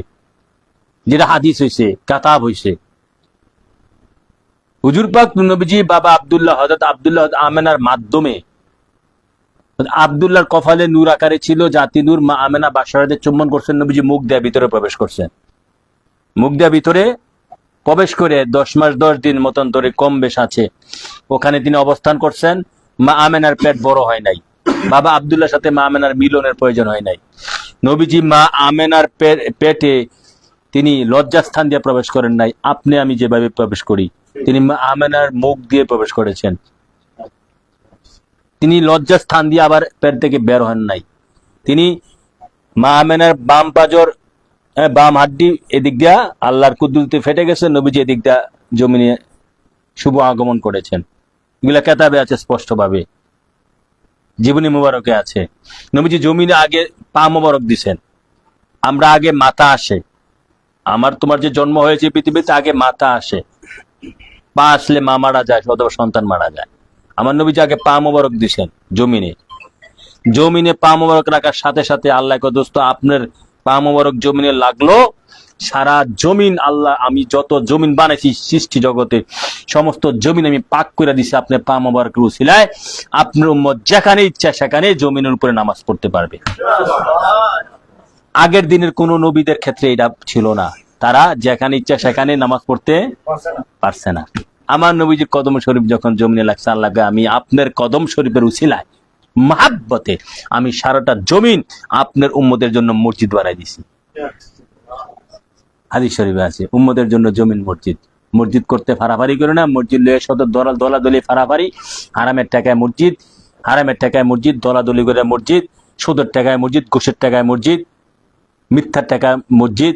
যেটা হাদিস হইছে, কাতাব হইছে। হুজুর পাক নবীজি বাবা আব্দুল্লাহ, হযরত আব্দুল্লাহ আমেনার মাধ্যমে, আব্দুল্লাহর কপালে নূর আকারে ছিল জাতি নূর, মা আমেনা বাসারাতে চুম্বন করছেন, নবীজি মুখ দেয়া ভিতরে প্রবেশ করছেন। মুখ দেয়া ভিতরে প্রবেশ করে 10 মাস 10 দিন মতন ধরে কম বেশ আছে, ওখানে তিনি অবস্থান করছেন। মা আমেনার পেট বড় হয় নাই, বাবা আব্দুল্লাহর সাথে মা আমেনার মিলনের প্রয়োজন হয় নাই। নবীজি মা আমেনার পেটে তিনি লজ্জাস্থান দিয়ে প্রবেশ করেন নাই, আপনি আমি যেভাবে প্রবেশ করি, তিনি মা আমেনার মুখ দিয়ে প্রবেশ করেছেন। তিনি লজ্জাস্থান দিয়ে আবার পেট থেকে বের হন নাই। তিনি মা আমেনার বাম পাজর, বাম হাড্ডি এদিক দিয়া আল্লাহর কুদরতে ফেটে গেছে, নবীজি এদিক দিয়া জমিনে শুভ আগমন করেছেন। এগুলা কেতাবে আছে স্পষ্টভাবে, জীবনী মুবারকে আছে। নবীজি জমিনে আগে পা মুবারক দিছেন। আমরা আগে মাথা আসে, আমার তোমার যে জন্ম হয়েছে পৃথিবীতে আগে মাথা আসে, পা আসলে মা মারা যায় অথবা সন্তান মারা যায়। আমার নবীজি আগে পা মুবারক দিছেন জমিনে। জমিনে পা মুবারক রাখার সাথে সাথে আল্লাহ কয়, দোস্ত আপনার পা মুবারক জমিনে লাগলো, সারা জমিন আল্লাহ, আমি যত জমিন বানাইছি সৃষ্টি জগতে সমস্ত জমিন আমি পাক করে দিছি আপনার পা মুবারকের উসিলায়। আপনার উম্মত যেখানে ইচ্ছা সেখানে জমিনের উপরে নামাজ পড়তে পারবে। আগের দিনের কোন নবীদের ক্ষেত্রে এটা ছিল না, তারা যেখানে ইচ্ছা সেখানে নামাজ পড়তে পারছে না। আমার নবীজির কদম শরীফ যখন জমিনে লাগছে, আল্লাহকে আমি আপনার কদম শরীফের উসিলায় মাহাব্বতে আমি সারাটা জমিন আপনার উম্মতের জন্য মসজিদ বানাই দিছি। হাদিস শরীফে আছে উম্মতের জন্য জমিন মসজিদ। মসজিদ করতে ফাড়াফাড়ি করে না, মসজিদ লয়ে শত দলাদলি ফাড়াফাড়ি, হারামের টাকায় মসজিদ, হারামের টাকায় মসজিদ, দলাদলি করে মসজিদ, সুদের টাকায় মসজিদ, ঘুষের টাকায় মসজিদ, মিথ্যার টাকায় মসজিদ,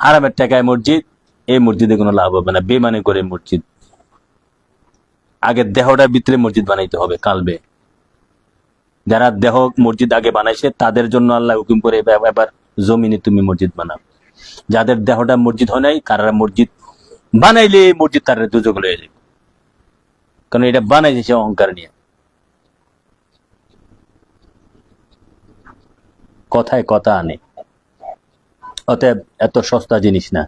হারামের টাকায় মসজিদ। এই মসজিদে কোনো লাভ হবে না, বেমানে করে মসজিদ। আগে দেহটার ভিতরে মসজিদ বানাইতে হবে কালবে। যারা দেহ মসজিদ আগে বানাইছে তাদের জন্য আল্লাহ হুকুম করে এবার জমিনে তুমি মসজিদ বানাও। যাদের দেহটা মসজিদ হয় নাই, তারা মসজিদ বানাইলে মসজিদ তার দুযোগ লয়ে যাবে, কারণ এটা বানাইছে সে অহংকার নিয়ে। কথায় কথা আনে, অতএব এত সস্তা জিনিস না।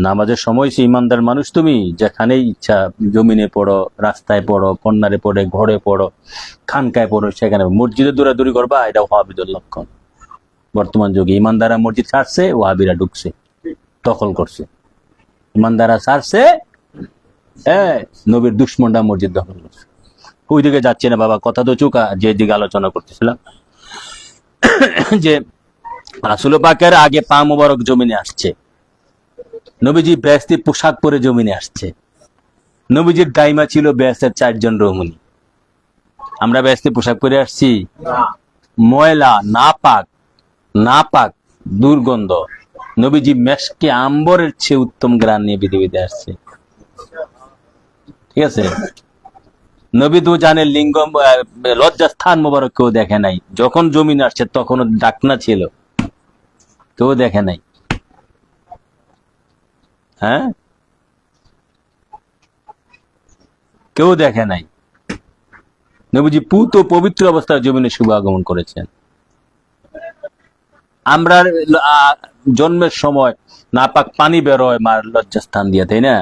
নামাজের সময় সে ইমানদার মানুষ, তুমি যেখানেই ইচ্ছা জমিনে পড়ো, রাস্তায় পড়ো, কন্যারে পড়ে, ঘরে পড়ো, খানকায় পড়ো, সেখানে মসজিদে দৌড়াদৌড়ি করবা, এটা ওয়াহাবিদের লক্ষণ। বর্তমান যুগে ইমানদারা মসজিদ ছাড়ছে, ওয়াহাবিরা ঢুকছে, দখল করছে। ইমানদারা ছাড়ছে, নবীর দুশ্মনরা মসজিদ দখল করছে। ওই দিকে যাচ্ছে না বাবা, কথা তো চুকা। যে দিকে আলোচনা করতেছিলাম যে রাসূল পাকের আগে পা মুবারক জমিনে আসছে, নবীজি বেহেশতি পোশাক পরে জমিনে আসছে। নবীজির দাইমা ছিল বেহেশতের 4 জন রমণী। আমরা বেহেশতি পোশাক পরে আসছি, ময়লা, নাপাক, দুর্গন্ধ। নবীজি মেশকে আম্বরের চেয়ে উত্তম গ্রান নিয়ে পৃথিবীতে আসছে। ঠিক আছে, নবী তো জানে লিঙ্গ লজ্জাস্থান মোবারক কেউ দেখে নাই। যখন জমিন আসছে তখনও ডাকনা ছিল, কেউ দেখে নাই। হ্যাঁ, কেউ দেখে নাই। নবীজি পুত পবিত্র অবস্থায় জমিনে শুভ আগমন করেছেন। আমরা জন্মের সময় নাপাক পানি বেরোয় মার লজ্জাস্থান দিয়ে, তাই না?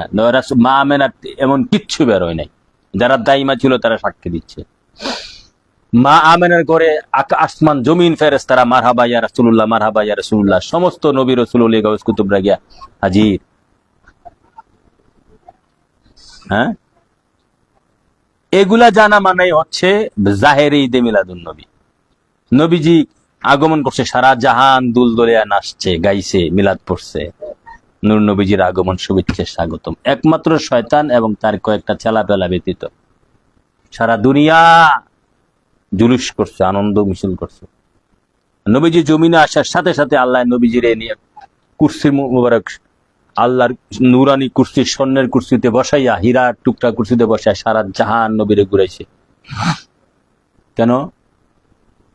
মা আমেনার এমন কিচ্ছু বেরোয় নাই। যারা দাইমা ছিল তারা সাক্ষী দিচ্ছে। মা আমেনার ঘরে আসমান জমিন ফেরেশতারা মারহাবা ইয়া রাসূলুল্লাহ, মারহাবা ইয়া রাসূলুল্লাহ, সমস্ত নবী রাসূল ওলি গাউস কুতুবরা গিয়া হাজির। হ্যাঁ, এগুলা জানা মানেই হচ্ছে জাহেরে ঈদে মিলাদুন নবী। নবীজি আগমন করছে, সারা জাহান দুলদলিয়া নাচছে, গাইছে, মিলাদ পড়ছে। নূর নবীজির আগমন, শুভেচ্ছা, স্বাগতম। একমাত্র শয়তান এবং তার কয়েকটা চেলাপেলা ব্যতীত সারা দুনিয়া জুলুস করছে, আনন্দ মিছিল করছে। নবীজি জমিনে আসার সাথে সাথে আল্লাহ নবীজির নিয়ে কুরসির মুবারক, আল্লাহর নুরানি কুরসি, স্বর্ণের কুরসিতে বসাইয়া, হীরার টুকরা কুরসিতে বসায় সারা জাহান নবীরে ঘুরাইছে। কেন?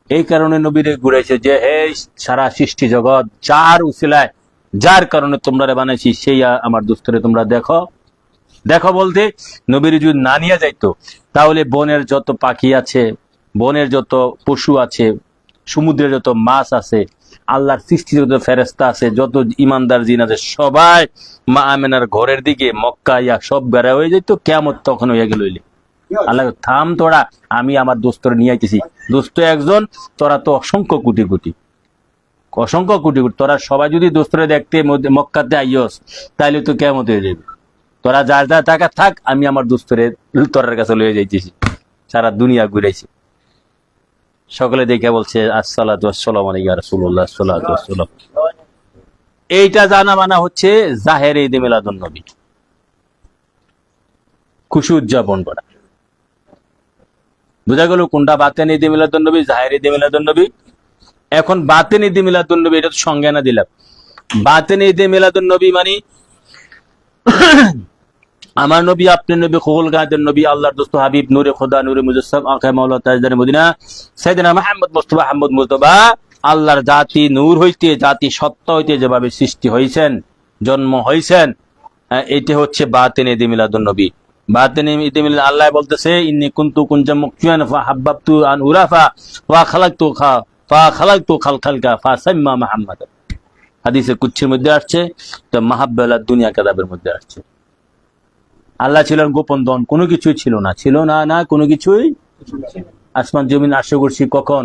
এই কারণে নবীরে ঘুরাইছে যে হে সারা সৃষ্টি জগৎ, যার উসিলায়, যার কারণে তোমরা বানাইছি, সেই আমার দোস্তরে তোমরা দেখো। দেখো বলতে নবীর যদি না নিয়ে যাইতো তাহলে বনের যত পাখি আছে, বনের যত পশু আছে, সমুদ্রের যত মাছ আছে, আল্লাহর সৃষ্টি যত ফেরেস্তা আছে, যত ইমানদার জিন আছে, সবাই মা আমেনার ঘরের দিকে মক্কা ইয়া সব বেড়া হয়ে যেত। কিয়ামত তখন হয়ে গেল। আল্লাহ থাম তোরা, আমি আমার দোস্তর নিয়ে আইতেছি। দোস্ত একজন, তোরা তো অসংখ্য কোটি কোটি, অসংখ্য কোটি কোটি। তোরা সবাই যদি দোস্তরে দেখতে মক্কাতে আইয়স তাইলে তো কিয়ামত হয়ে যাবে। তোরা যার যার টাকা থাক, আমি আমার দোস্তরে তোরার কাছে লয়ে যাইতেছি। সারা দুনিয়া ঘুরাইছি। সকলে দেখে বলছে আসসালাতু ওয়াসসালামু আলাইকা রাসূলুল্লাহ সাল্লাল্লাহু আলাইহি ওয়াসাল্লাম। এইটা জানা মানা হচ্ছে জাহেরে ঈদে মিলাদুন নবী, খুশি উদযাপন করা। বোঝা গেল কোনটা বাতেন ঈদে মিলাদুন নবী, জাহের ঈদে মিলাদুন নবী। এখন বাতেন ঈদে মিলাদুন নবী, এটা তো সঙ্গে না দিলাম। বাতেন ঈদে মিলাদুন নবী মানে আমার নবী, আপনার নবী, খুল গায়দের নবী, আল্লাহর দোস্ত, হাবিব, নূরে খোদা, নূরে মুজাসসাম, আঁখে মাওলা, তাজদারে মদিনা, সাইয়েদনা মুহাম্মদ মুস্তাফা আহমদ মুজতবা, আল্লাহর জাতি নূর হইতে, জাতি সত্তা হইতে যেভাবে সৃষ্টি হয়েছেন, জন্ম হয়েছেন, এটা হচ্ছে বাতেন ঈদে মিলাদুন নবী। বাতেন ঈদে মিলাদ, আল্লাহ বলতেছে ইন্নী কুনতু কুনজাম মুকফিয়ান ফাহাব্বাতু আন উরাফা ওয়া খালাকতু খালকালকা ফাসাম্মা মুহাম্মদ। হাদিসে কুদসির মধ্যে আসছে, তো মাহাব্বালাদ দুনিয়া কাযাবের মধ্যে আসছে। আল্লাহ ছিলেন গোপন দন, কোনো কিছুই ছিল না, ছিল না, না কোনো কিছুই। আসমান জমিন আরশ কুরসি কখন?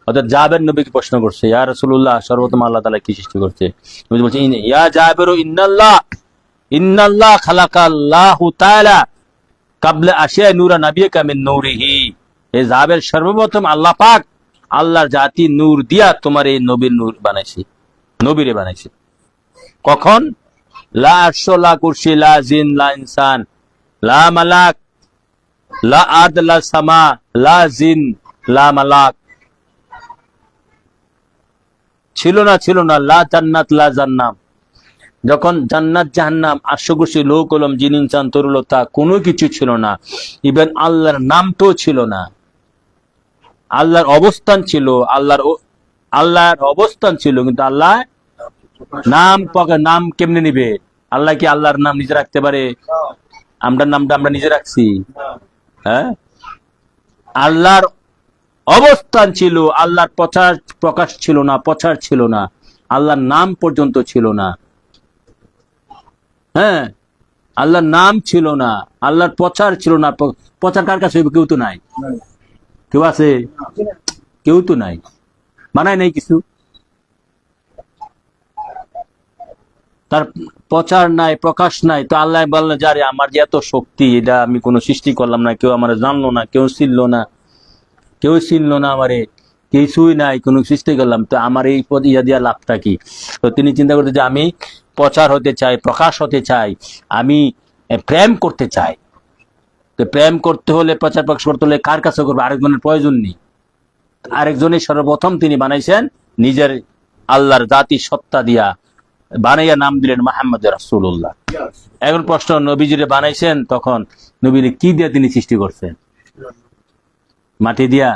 অর্থাৎ জাবের নবীকে প্রশ্ন করছে, ইয়া রাসূলুল্লাহ, সর্বপ্রথম আল্লাহ তাআলা কি সৃষ্টি করছে? নবী বলছে ইয়া জাবেরু ইন্নাল্লাহ খালাকাল্লাহু তাআলা ক্বাবলা আশিয়া নূরা নাবিয়্যিকা মিন নূরিহি। এই জাবের সর্বপ্রথম আল্লাহ পাক আল্লাহর জাতি নূর দিয়া তোমার এই নবীর নূর বানাইছে, নবীরে বানাইছে। কখন? লা আরশ, লা কুরসি, লা জিন, লা ইনসান, লা মালাক, লা আরদ, লা সামা, লা জিন, লা মালাক। ছিল না, ছিল না। লা জান্নাত, লা জান্নাম। যখন জান্নাত জাহান্নাম, আরশ কুরসি, লোক কলম, জিন ইনসান, তরুলতা কোনো কিছু ছিল না। ইভেন আল্লাহর নামটাও ছিল না। আল্লাহর অবস্থান ছিল, আল্লাহর অবস্থান ছিল, কিন্তু আল্লাহ নাম কেমনে নিবে? আল্লাহ কি আল্লাহর নাম নিজে রাখতে পারে? আমরা নামটা আমরা নিজে রাখছি? হ্যাঁ, আল্লাহর অবস্থান ছিল, আল্লাহর প্রকাশ ছিল না, প্রচার ছিল না, আল্লাহর নাম পর্যন্ত ছিল না। হ্যাঁ, আল্লাহর নাম ছিল না, আল্লাহর প্রচার ছিল না। প্রচার কার কাছে? কেউ তো নাই। কেউ আছে? কেউ তো নাই, বানায় নাই কিছু। তার প্রচার নাই, প্রকাশ নাই। তো আল্লাহ বললেন, যারে আমার যে এত শক্তি, এটা আমি কোনো সৃষ্টি করলাম না, কেউ আমার জানলো না, কেউ চিনলো না, কেউ চিনলো না আমারে, কিছুই নাই, কোনো সৃষ্টি করলাম, তো আমার এই পদ ইয়া দিয়া লাভটা কি? তো তিনি চিন্তা করতে যে আমি প্রচার হতে চাই, প্রকাশ হতে চাই, আমি প্রেম করতে চাই। তো প্রেম করতে হলে, প্রচার প্রকাশ করতে হলে কার কাছে করবো? আরেকজনের প্রয়োজন নেই। আরেকজনের সর্বপ্রথম তিনি বানাইছেন নিজের আল্লাহর জাতি সত্তা দিয়া, বানাইয়া নাম দিলেন মুহাম্মদ রাসূলুল্লাহ। এখন প্রশ্ন, নবীজিরে বানাইছেন তখন নবীরে কি দিয়া তিনি সৃষ্টি করছেন? মাটি দিয়া,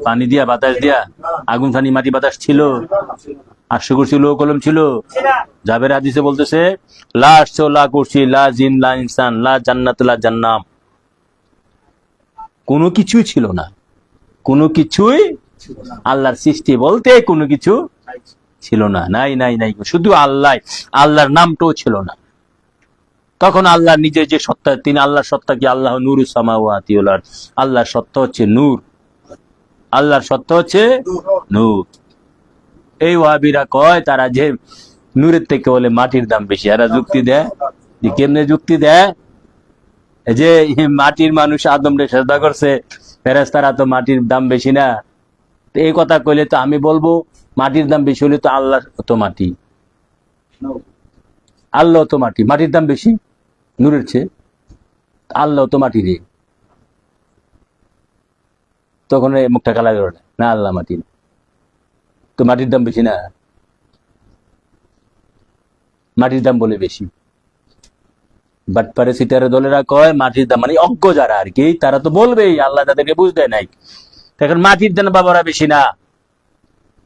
পানি দিয়া, বাতাস দিয়া? আগুন, পানি, মাটি, বাতাস ছিল? আরশ কুরসি, লোহ কলম ছিল? জাবের হাদিসে বলতেছে লা আরশ, লা কুরসি, লা জিন, লা ইনসান, লা জান্নাত, লা জান্নাম। কোনো কিছুই ছিল না, কোনো কিছুই আল্লাহর সৃষ্টি বলতে কোনো কিছু ছিল না, নাই নাই নাই, শুধু আল্লাহ, আল্লাহর নামটাও ছিল না। তখন আল্লাহ নিজের যে সত্তা, তিনি আল্লাহর সত্তা কি? আল্লাহ নূরুস সামাওয়াতি ওয়াল আরদ, আল্লাহর সত্তা হচ্ছে নূর, আল্লাহর সত্তা হচ্ছে নূর। এই ওয়াহাবিরা কয় তারা যে নূরের থেকে বলে মাটির দাম বেশি, এরা যুক্তি দেয় যে কেমনে যুক্তি দেয়, যে মাটির মানুষ আদমরে সেজদা করছে, ফেরেশতারা তো মাটির দাম বেশি না। এই কথা কইলে তো আমি বলবো মাটির দাম বেশি হলে তো আল্লাহ তো মাটি, আল্লাহ তো মাটি, মাটির দাম বেশি নূরের চেয়ে, আল্লাহ তো মাটি রে। তখন মুখটা কালা করে না, আল্লাহ মাটি তো মাটির দাম বেশি না, মাটির দাম বলে বেশি। বাট পারে সিটারে দলেরা কয় মাটির দাম, মানে অজ্ঞ যারা আর কি, তারা তো বলবেই আল্লাহ তাদেরকে বুঝ দেয় নাই। এখন মাটির দাম বাবারা বেশি না,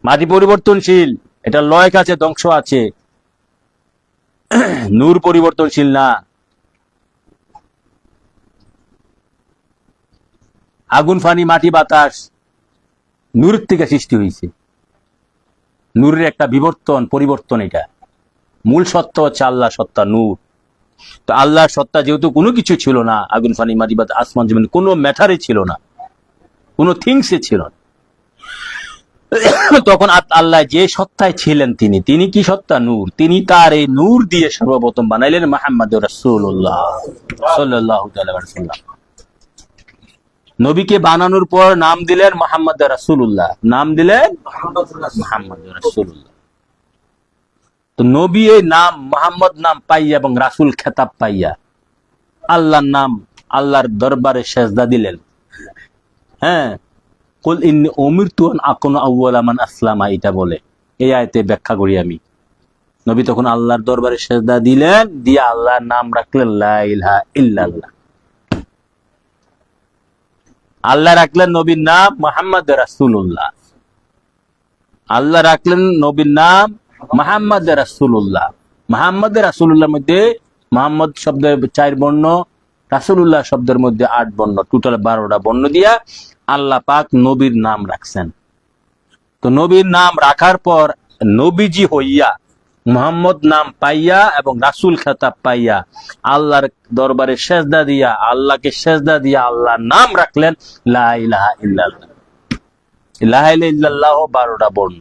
মাটি পরিবর্তনশীল, এটা লয় আছে, ধ্বংস আছে, নূর পরিবর্তনশীল না। আগুন, ফানি, মাটি, বাতাস নূরের থেকে সৃষ্টি হয়েছে, নূরের একটা বিবর্তন, পরিবর্তন। এটা মূল সত্তা হচ্ছে আল্লাহ সত্তা নূর। তো আল্লাহর সত্তা যেহেতু কোনো কিছু ছিল না, আগুন, ফানি, মাটি, বাতাস, আসমান, জমিন কোনো ম্যাটারই ছিল না, কোনো থিংসে ছিল না। তখন আল্লাহ যে সত্তায় ছিলেন, তিনি কি সত্তা? নূর। তিনি তার এই নূর দিয়ে সর্বপ্রথম বানাইলেন মুহাম্মদ রাসূলুল্লাহ সাল্লাল্লাহু আলাইহি ওয়াসাল্লাম। নবীকে বানানোর পর নাম দিলেন মুহাম্মদ রাসূলুল্লাহ, নাম দিলেন মুহাম্মদ রাসূলুল্লাহ। তো নবী এই নাম মুহাম্মদ নাম পাইয়া এবং রাসূল খেতাব পাইয়া আল্লাহর নাম, আল্লাহর দরবারে সেজদা দিলেন। হ্যাঁ, কুল ইন্নী উমিরতু আন আকুনা আউওয়ালা মান আসলামা, এটা বলে এই আয়াতে ব্যাখ্যা করি আমি। নবী তখন আল্লাহর দরবারে সেজদা দিলেন, দিয়ে আল্লাহর নাম রাখলেন লা ইলাহা ইল্লাল্লাহ। আল্লাহ রাখলেন নবীর নাম মুহাম্মদ রাসূলুল্লাহ, আল্লাহ রাখলেন নবীর নাম মুহাম্মদ রাসূলুল্লাহ। মুহাম্মদ রাসূলুল্লাহর মধ্যে মুহাম্মদ শব্দের 4 বর্ণ, রাসূলুল্লাহ শব্দের মধ্যে 8 বর্ণ, টোটাল 12টা বর্ণ দিয়া আল্লাহ পাক নবীর নাম রাখছেন। তো নবীর নাম রাখার পর নবীজি হইয়া মুহাম্মদ নাম পাইয়া এবং রাসূল খেতাব পাইয়া আল্লাহর দরবারে সেজদা দিয়া, আল্লাহকে সেজদা দিয়া আল্লাহর নাম রাখলেন লা ইলাহা ইল্লাল্লাহ। লা ইলাহা ইল্লাল্লাহ 12টা বর্ণ,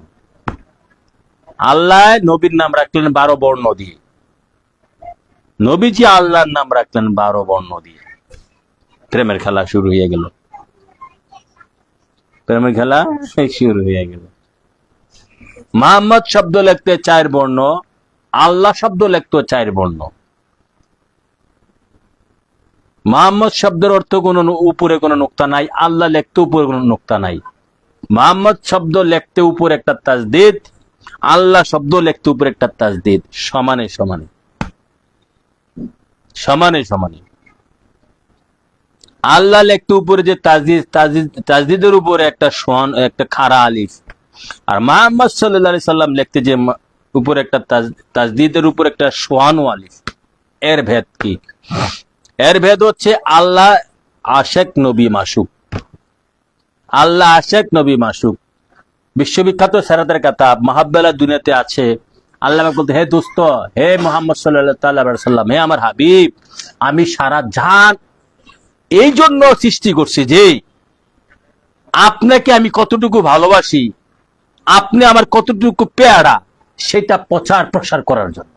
আল্লাহ নবীর নাম রাখলেন 12 বর্ণ দিয়ে, নবীজি আল্লাহর নাম রাখলেন 12 বর্ণ দিয়ে। প্রেমের খেলা শুরু হয়ে গেল, প্রেমের খেলা শুরু হয়ে গেল। মুহাম্মদ শব্দ লিখতে 4 বর্ণ, আল্লাহ শব্দ লিখতে 4 বর্ণ। মুহাম্মদ শব্দের অর্থ কোনো উপরে কোনো নোক্তা নাই, আল্লাহ লিখতে উপরে কোনো নোক্তা নাই। মুহাম্মদ শব্দ লিখতে উপরে একটা তাসদীদ, আল্লাহ শব্দ লিখতে উপরে একটা তাসদীদ, সমানে সমানে, সমানে সমানে। আল্লাহ লিখতে উপরে যে তাসদীদের উপরে একটা সোয়ান, একটা খাড়া আলিফ, আর মুহাম্মদ সাল্লাল্লাহু আলাইহি সাল্লাম লিখতে যে উপরে একটা তাসদীদের উপর একটা সোয়ান আলিফ। এর ভেদ কি? এর ভেদ হচ্ছে আল্লাহ আশেক, নবী মাসুক। আল্লাহ আশেক, নবী মাসুক। বিশ্ববিখ্যাত সেরাতের কিতাব মাহাব্বালা দুনিয়াতে আছে। আল্লাহ বলতে, হে দোস্ত, হে মুহাম্মদ সাল্লাল্লাহু আলাইহি সাল্লাম, হে আমার হাবিব, আমি সারা জাহান এই জন্য সৃষ্টি করছি যে আপনাকে আমি কতটুকু ভালোবাসি, আপনি আমার কতটুকু পেয়ারা, সেটা প্রচার প্রসার করার জন্য।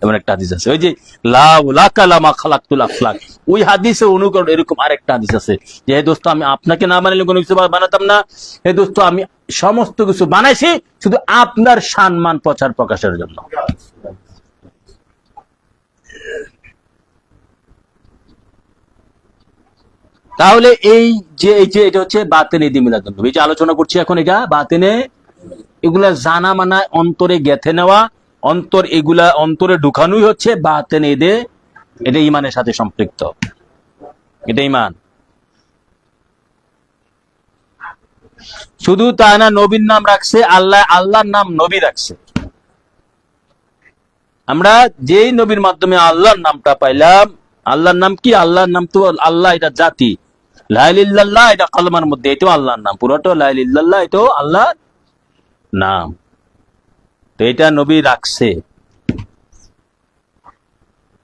এমন একটা হাদিস আছে, ওই যে লা উলাকা লামা খালাকতুল আফলাক, ওই হাদিসে অনুকরণ এরকম আরেকটা হাদিস আছে যে হে দোস্ত, আমি আপনাকে না বানাইলে কোনো কিছু বানাতাম না, হে দোস্ত আমি সমস্ত কিছু বানাইছি শুধু আপনার সম্মান প্রচার প্রকাশের জন্য। তাহলে এই যে এটা হচ্ছে বাতেনে ঈদ মিলাদুন নবী, যে আলোচনা করছি এখন, এটা বাতেনে, এগুলা জানা মানা, অন্তরে গেঁথে নেওয়া, অন্তর, এগুলা অন্তরে ঢুকানোই হচ্ছে বাতেনে ঈদে। এটা ইমানের সাথে সম্পৃক্ত, এটা ইমান। শুধু তা না, নবীর নাম রাখছে আল্লাহ, আল্লাহর নাম নবী রাখছে। আমরা যেই নবীর মাধ্যমে আল্লাহর নামটা পাইলাম, আল্লাহর নাম কি? আল্লাহর নাম তো আল্লাহ, এটা জাতি, লা ইলাহা ইল্লাল্লাহ এটা কালমার মধ্যে, এটাও আল্লাহর নাম, পুরোটা লা ইলাহা ইল্লাল্লাহ এটাও আল্লাহর নাম। তো এটা নবী রাখছে,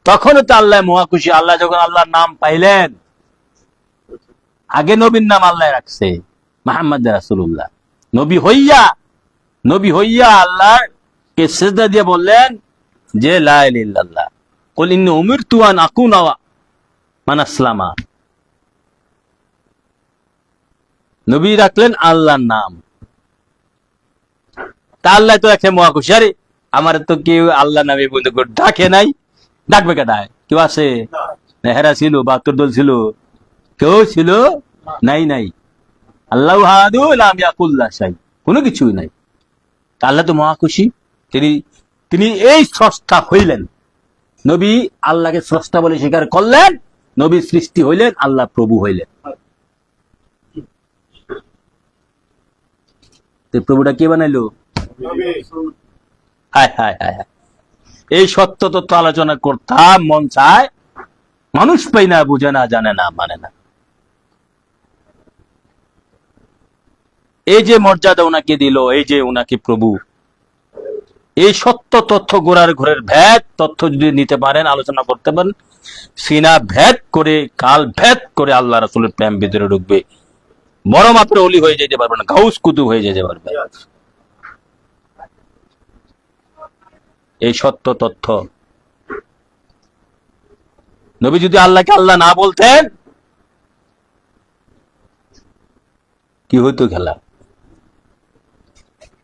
তখন তো আল্লাহ মহা খুশি। আল্লাহ যখন আল্লাহর নাম পাইলেন, আগে নবীর নাম আল্লাহ রাখছে মুহাম্মদ রাসূলুল্লাহ। নবী হইয়া আল্লাহর কে সিজদা দিয়ে বললেন যে লা ইলাহা ইল্লাল্লাহ, কুল ইন্নী উমিরতু আন আকুনা মান আসলামা। নবী রাখলেন আল্লাহর নাম। তা আল্লাহ তো একটা মহা খুশি, আরে আমার তো কেউ আল্লাহ নামে বন্ধু করে ডাকে নাই, ডাকবে কেটায়? কেউ আছে? নেহেরা ছিল, ৭২ দল ছিল, কেউ ছিল? নাই। আল্লাহ হাদু লাম ইয়াকুল্লাহ শাই, কোনো কিছুই নাই। আল্লাহ তো মহা খুশি, তিনি এই স্রষ্টা হইলেন। নবী আল্লাহকে স্রষ্টা বলে স্বীকার করলেন, নবী সৃষ্টি হইলেন, আল্লাহ প্রভু হইলেন। প্রভুটা কে বানাইলো? হায় হায় হায় হায়, এই সত্য তত্ত্ব আলোচনা করতাম, মন চায়, মানুষ পাই না, বুঝে না, জানে না, মানে না। এই যে মর্যাদা ওনাকে দিল, এই যে ওনাকে প্রভু, এই সত্য তথ্য গোড়ার ঘরের ভেদ তথ্য যদি নিতে পারেন, আলোচনা করতে পারেন, সিনা ভেদ করে, কাল ভেদ করে আল্লাহ রাসূলের প্রেম ভিতরে ঢুকবে, বড় মাপের অলি হয়ে যেতে পারবে না, গাউস কুতুব হয়ে যেতে পারবে। এই সত্য তথ্য, নবী যদি আল্লাহকে আল্লাহ না বলতেন, কি হইতো খেলা?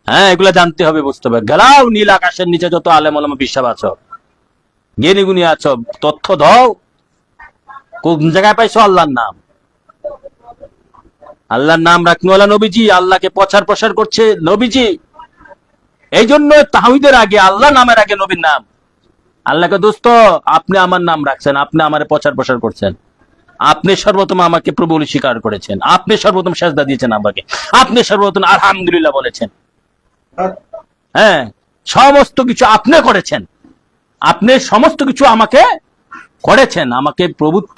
হ্যাঁ, এগুলা জানতে হবে, বুঝতে হবে। গেলাও নীল আকাশের নিচে যত আলেম ওলামা বিশ্বাস আছো, জ্ঞানী গুণী আছো, তথ্য দাও, কোন জায়গায় পাইছো আল্লাহর নাম? আল্লাহর নাম রাখনোয়ালা নবীজি, আল্লাহকে প্রচার করছে নবীজি। এই জন্য তাওহীদের আগে, আল্লাহ নামের আগে নবীর নাম। আল্লাহকে দোস্ত, আপনি আমার নাম রাখছেন, আপনি আমার প্রচার করছেন, আপনি সর্বপ্রথম আমাকে প্রভু বলে স্বীকার করেছেন, আপনি সর্বপ্রথম সেজদা দিয়েছেন আমাকে, আপনি সর্বপ্রথম আলহামদুলিল্লাহ বলেছেন। হ্যাঁ, সমস্ত কিছু আপনি করেছেন, আপনি সমস্ত কিছু আমাকে করেছেন, আমাকে প্রভুত্ব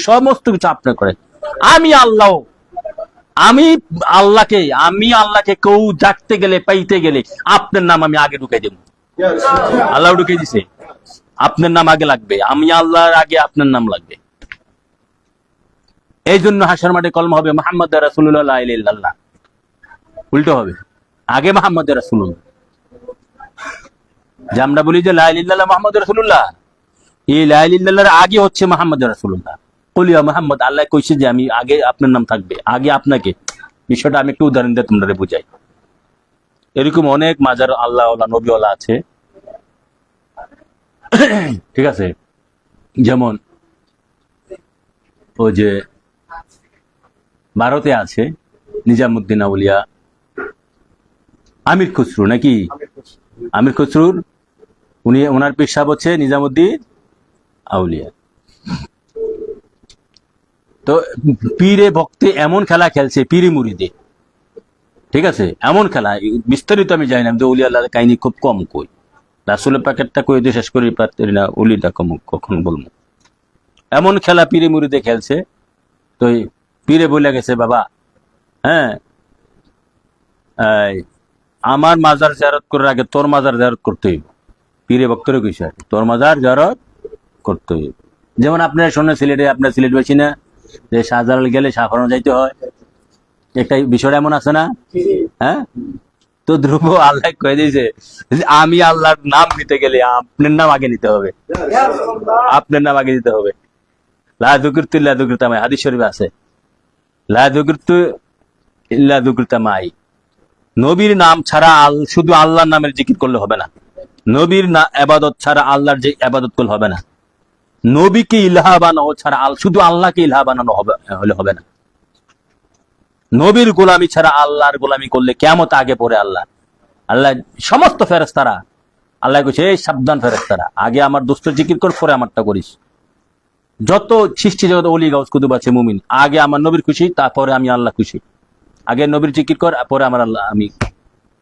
সমস্ত কিছু আপনি করেছেন। আমি আল্লাহকে কেউ ডাকতে গেলে, পাইতে গেলে আপনার নাম আমি আগে ঢুকাই দেব। আল্লাহ ঢুকিয়ে দিছে, আপনার নাম আগে লাগবে, আমি আল্লাহর আগে আপনার নাম লাগবে। এই জন্য হাসর মাঠে কলমা হবে মুহাম্মদ রাসূলুল্লাহ লা ইলাহা ইল্লাল্লাহ, উল্টো হবে, আগে মুহাম্মদ রাসূলুল্লাহ। যে আমরা বলি যে লা ইলাহা ইল্লাল্লাহ মুহাম্মদ রাসূলুল্লাহ, এই লা ইলাহা ইল্লাল্লাহর আগে হচ্ছে মুহাম্মদ রাসূলুল্লাহ। কুল ইয়া মুহাম্মদ, আল্লাহ কইছে যে আমি আগে আপনার নাম থাকবে, আগে আপনাকে। বিষয়টা আমি একটু উদাহরণ দিয়ে তোমরা বুঝাই। এরকম অনেক মাজার আল্লাহ নবীওয়ালা আছে, ঠিক আছে? যেমন ও যে ভারতে আছে নিজামুদ্দিন আউলিয়া, আমির খুসরু, নাকি আমির খুসরুর, ওনার পেশাব হচ্ছে নিজামুদ্দিন আউলিয়া। তো পীরে ভক্তে এমন খেলা খেলছে, পীরে মুরিদে, ঠিক আছে? এমন খেলা, বিস্তারিত আমি জানি না, আমি তো উলি আল্লাহ কাহিনী খুব কম কই, রাসূলের প্যাকেটটা কই দিয়ে শেষ করি পারি না, উলিটা কম কখন বলবো। এমন খেলা পীরে মুরিদে খেলছে। তো পীরে বলে গেছে, বাবা, হ্যাঁ, আমার মাজার জিয়ারত করার আগে তোর মাজার জিয়ারত করতে হইব। পীরে ভক্তরে কইছে তোর মাজার জিয়ারত করতে হইব। যেমন আপনার শোনে সিলেটে, আপনার সিলেট বেশি না, যে শাহজালাল গেলে সাফানো যাইতে হয়, একটা বিষয়টা এমন আছে না? হ্যাঁ, তো ধ্রুব আল্লাহ কয়ে দিয়েছে, আমি আল্লাহর নাম নিতে গেলে আপনার নাম আগে নিতে হবে, আপনার নাম আগে নিতে হবে। লা যুকিরতু ইল্লা যুকিরতা মাই, হাদিস শরীফে আছে, লা যুকিরতু ইল্লা যুকিরতা মাই। নবীর নাম ছাড়া শুধু আল্লাহর নামের জিকির করলে হবে না, নবীর ইবাদত ছাড়া আল্লাহর যে ইবাদত করলে হবে না, নবীকে ইলাহা বানানো ছাড়া শুধু আল্লাহকে ইলাহা বানানো হবে না, নবীর গোলামি ছাড়া আল্লাহর গোলামি করলে কিয়ামত আগে পড়ে আল্লাহ সমস্ত ফেরেশতারা আল্লাহ কইছে, এই সাবধান ফেরেশতারা, আগে আমার দোস্ত জিকির কর, পরে আমারটা করিস। যত সৃষ্টি জগৎ ওলি গাউস কুতুব আছে মুমিন, আগে আমার নবীর খুশি, তারপরে আমি আল্লাহ খুশি। আগে নবীর জিকির কর, পরে আমার আল্লাহ। আমি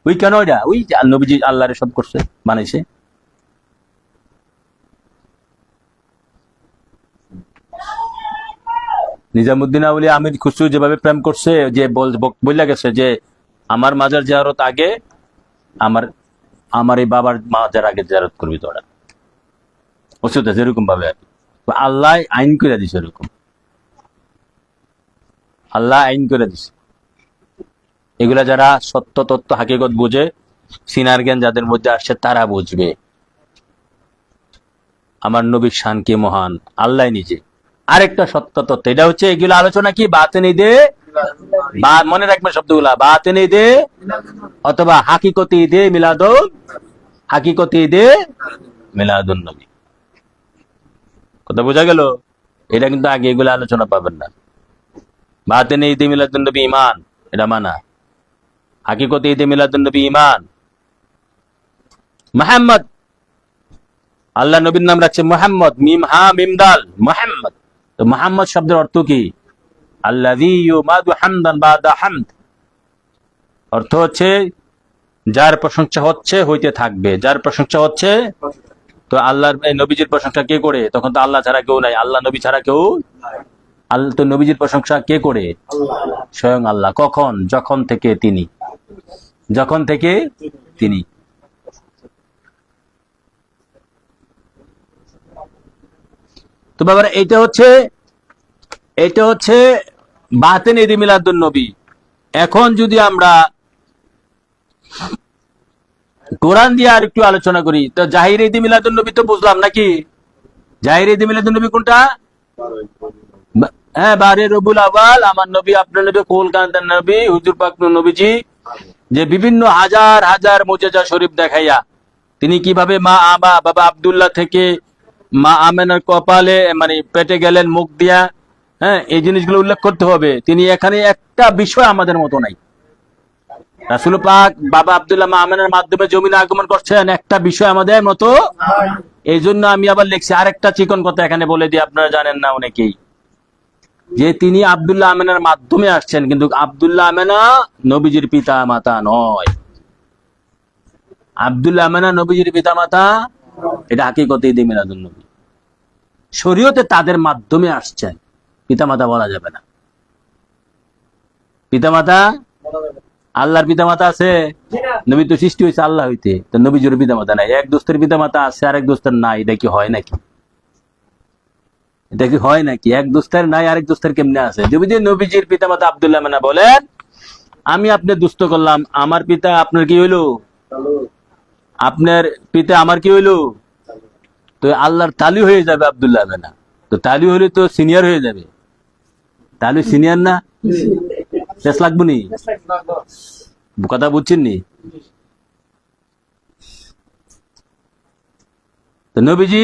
ওই কেন ওইটা, ওই নবীজি আল্লাহরে সব করছে, বানাইছে। নিজামুদ্দিন আউলিয়া আমির খুসরু যেভাবে প্রেম করছে, যে বলে গেছে যে আমার মাজার জিয়ারত আগে, আমার আমার এই বাবার মাজার আগে জিয়ারত করবি তোরা, ওষুধ যেরকম ভাবে আল্লাহ আইন করে দিছে, এরকম আল্লাহ আইন করে দিছে। এগুলা যারা সত্য তত্ত্ব হাকিকত বুঝে, সিনার জ্ঞান যাদের মধ্যে আসছে তারা বুঝবে আমার নবীর শান কি মহান, আল্লাহ নিজে। আরেকটা সত্য তত্ত্ব, এটা হচ্ছে এগুলো আলোচনা কি বাতেনি দে, মনে রাখবেন শব্দগুলা, বাতেনি দে অথবা হাকিকতি দে মিলাদুন, হাকিকতি দে মিলাদুন নবী। কথা বোঝা গেল? এটা কিন্তু আগে এগুলো আলোচনা পাবেন না। বাতেনি ঈদে মিলাদুন নবী ইমান, এটা মানা। হাকিকতি ঈদে মিলাদুন নবী ইমান। মুহাম্মদ, আল্লাহ নবীর নাম রাখছে মুহাম্মদ, মিম হা মিম দাল, মুহাম্মদ। তো মুহাম্মদ শব্দের অর্থ কি? আল্লাযী ইউমাদু হামদান বাদা হামদ, অর্থ হচ্ছে যার প্রশংসা হচ্ছে, হইতে থাকবে, যার প্রশংসা হচ্ছে। তো আল্লাহর নবীজির প্রশংসা কে করে? তখন তো আল্লাহ ছাড়া কেউ নাই, আল্লাহ নবী ছাড়া কেউ। আল্লাহ তো নবীজির প্রশংসা কে করে? স্বয়ং আল্লাহ। কখন? যখন থেকে তিনি, যখন থেকে তিনি। তো বাবার এটা হচ্ছে বাতেন ঈদ মিলাদুন নবী। এখন যদি আমরা কোরআন দিয়ে আর একটু আলোচনা করি, তো জাহির ঈদ মিলাদুন নবী তো বুঝলাম নাকি? জাহির ঈদ মিলাদুন নবী কোনটা? হ্যাঁ, বারে রবিউল আউয়াল, আমার নবী, আপনার নবী, কুল কান্তার নবী, হুজুর পাক নবীজি যে বিভিন্ন হাজার হাজার মুজিজা শরীফ দেখাইয়া তিনি কিভাবে মা বাবা আব্দুল্লাহ থেকে মা আমেনার কপালে মানে পেটে গেলেন মুখ দিয়া, হ্যাঁ, এই জিনিসগুলো উল্লেখ করতে হবে। তিনি এখানে একটা বিষয় আমাদের মতো নাই। রাসূল পাক বাবা আব্দুল্লাহ মা আমেনার মাধ্যমে জমিনে আগমন করছেন, একটা বিষয় আমাদের মতো। এই জন্য আমি আবার লিখছি আরেকটা চিকন কথা এখানে বলে দিই, আপনারা জানেন না অনেকেই, যে তিনি আব্দুল্লাহ আমেনার মাধ্যমে আসছেন, কিন্তু আব্দুল্লাহ আমেনা নবীজির পিতা মাতা নয়। আব্দুল্লাহ আমেনা নবীজির পিতা মাতা, এটা হাকিকতে ঈদে মিলাদুন নবী। শরীয়তে তাদের মাধ্যমে আসছেন, পিতামাতা বলা যাবে না। পিতামাতা, আল্লাহর পিতামাতা আছে? নবী তো সৃষ্টি হয়েছে আল্লাহ হইতে, তো নবীজির পিতামাতা নাই। এক দোস্তের পিতামাতা আছে, আরেক দোস্তের নাই। এটা কি হয় নাকি? এটা কি হয় নাকি? এক দোস্তের নাই, আরেক দোস্তের কেমনে আছে? যদি নবীজির পিতামাতা আব্দুল্লাহ আমেনা বলেন, আমি আপনার দুস্থ করলাম, আমার পিতা আপনার কি হইলো? আপনার পিতা আমার কি হইলো? তো আল্লাহর তালি হয়ে যাবে আব্দুল্লাহ আমেনা। তো তালি হলে তো সিনিয়র হয়ে যাবে। তালি সিনিয়র না? শেষ লাগবো নি? কথা বুঝছেন নি? তো নবীজি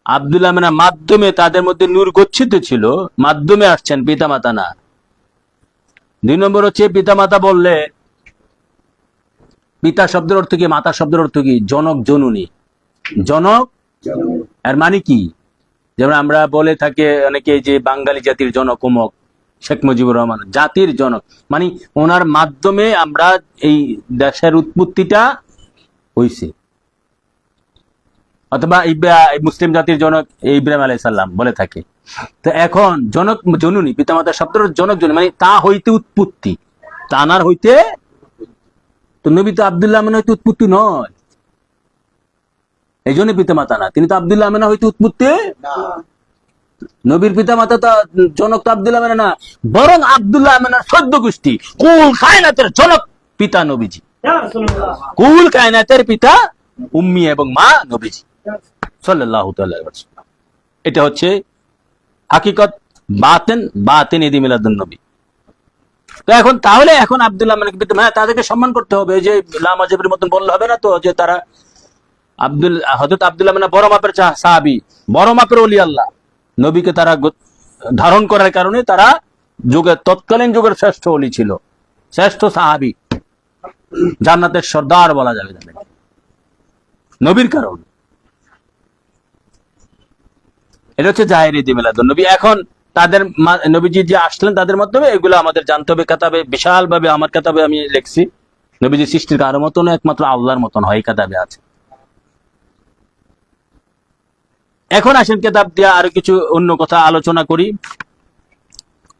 আব্দুল্লাহ আমেনার মাধ্যমে তাদের মধ্যে নূর গচ্ছিত ছিল, মাধ্যমে আসছেন, পিতা মাতা না। 2 নম্বর হচ্ছে পিতামাতা বললে, পিতা শব্দের অর্থ কি, মাতা শব্দের অর্থ কি? জনক জননী। জনক এর মানে কি? যেমন আমরা বলে থাকি অনেকে যে বাঙালি জাতির জনক অমুক শেখ মুজিবুর রহমান, জাতির জনক মানে ওনার মাধ্যমে আমরা এই দেশের উৎপত্তিটা হইছে। অথবা মুসলিম জাতির জনক ইব্রাহিম আলাইহিস সালাম বলে থাকে। তো এখন জনক জননী, পিতামাতা শব্দের জনক জননী মানে তা হইতে উৎপত্তি, তানার হইতে। তো নবী তো আব্দুল্লাহ আমেনা হইতে উৎপত্তি নয়, এই জন্য পিতামাতা না। তিনি তো আব্দুল্লাহ আমেনা হইতে উৎপত্তি। নবীর পিতামাতা তো জনক তো আব্দুল্লাহ আমেনা না, বরং আব্দুল্লাহ আমেনার 14 গোষ্ঠী, কুল কায়নাতের জনক পিতা নবীজি। কুল কায়নাতের পিতা উম্মি এবং মা নবীজি সাল্লাল্লাহু তাআলা আলাইহি ওয়াসাল্লাম। এটা হচ্ছে হাকিকত, বাতেন ঈদ মিলাদুন নবী। তো এখন তাহলে এখন আব্দুল্লাহ আমেনাকে পিতা, হ্যাঁ, তাদেরকে সম্মান করতে হবে। যে লামাজেবের মতন বললে হবে না তো যে তারা হযরত আব্দুল্লাহ আমেনা বড় মাপের সাহাবী, বড় মাপের ওলি আল্লাহ। নবীকে তারা ধারণ করার কারণে তারা তৎকালীন যুগের শ্রেষ্ঠ ওলি ছিল, শ্রেষ্ঠ সাহাবী, জান্নাতের সর্দার বলা যাবে নবীর কারণ। এটা হচ্ছে জাহির ঈদ মিলাদুন নবী। এখন তাদের নবীজি যে আসলেন তাদের মাধ্যমে, এগুলো আমাদের জানতে হবে। কাতাবে বিশাল ভাবে, আমার কাতাবে আমি লিখছি, নবীজি সৃষ্টির কারো মতন, একমাত্র আল্লাহর মতন হয়, এই কাতাবে আছে। এখন আসেন কেতাব দিয়া আরো কিছু অন্য কথা আলোচনা করি।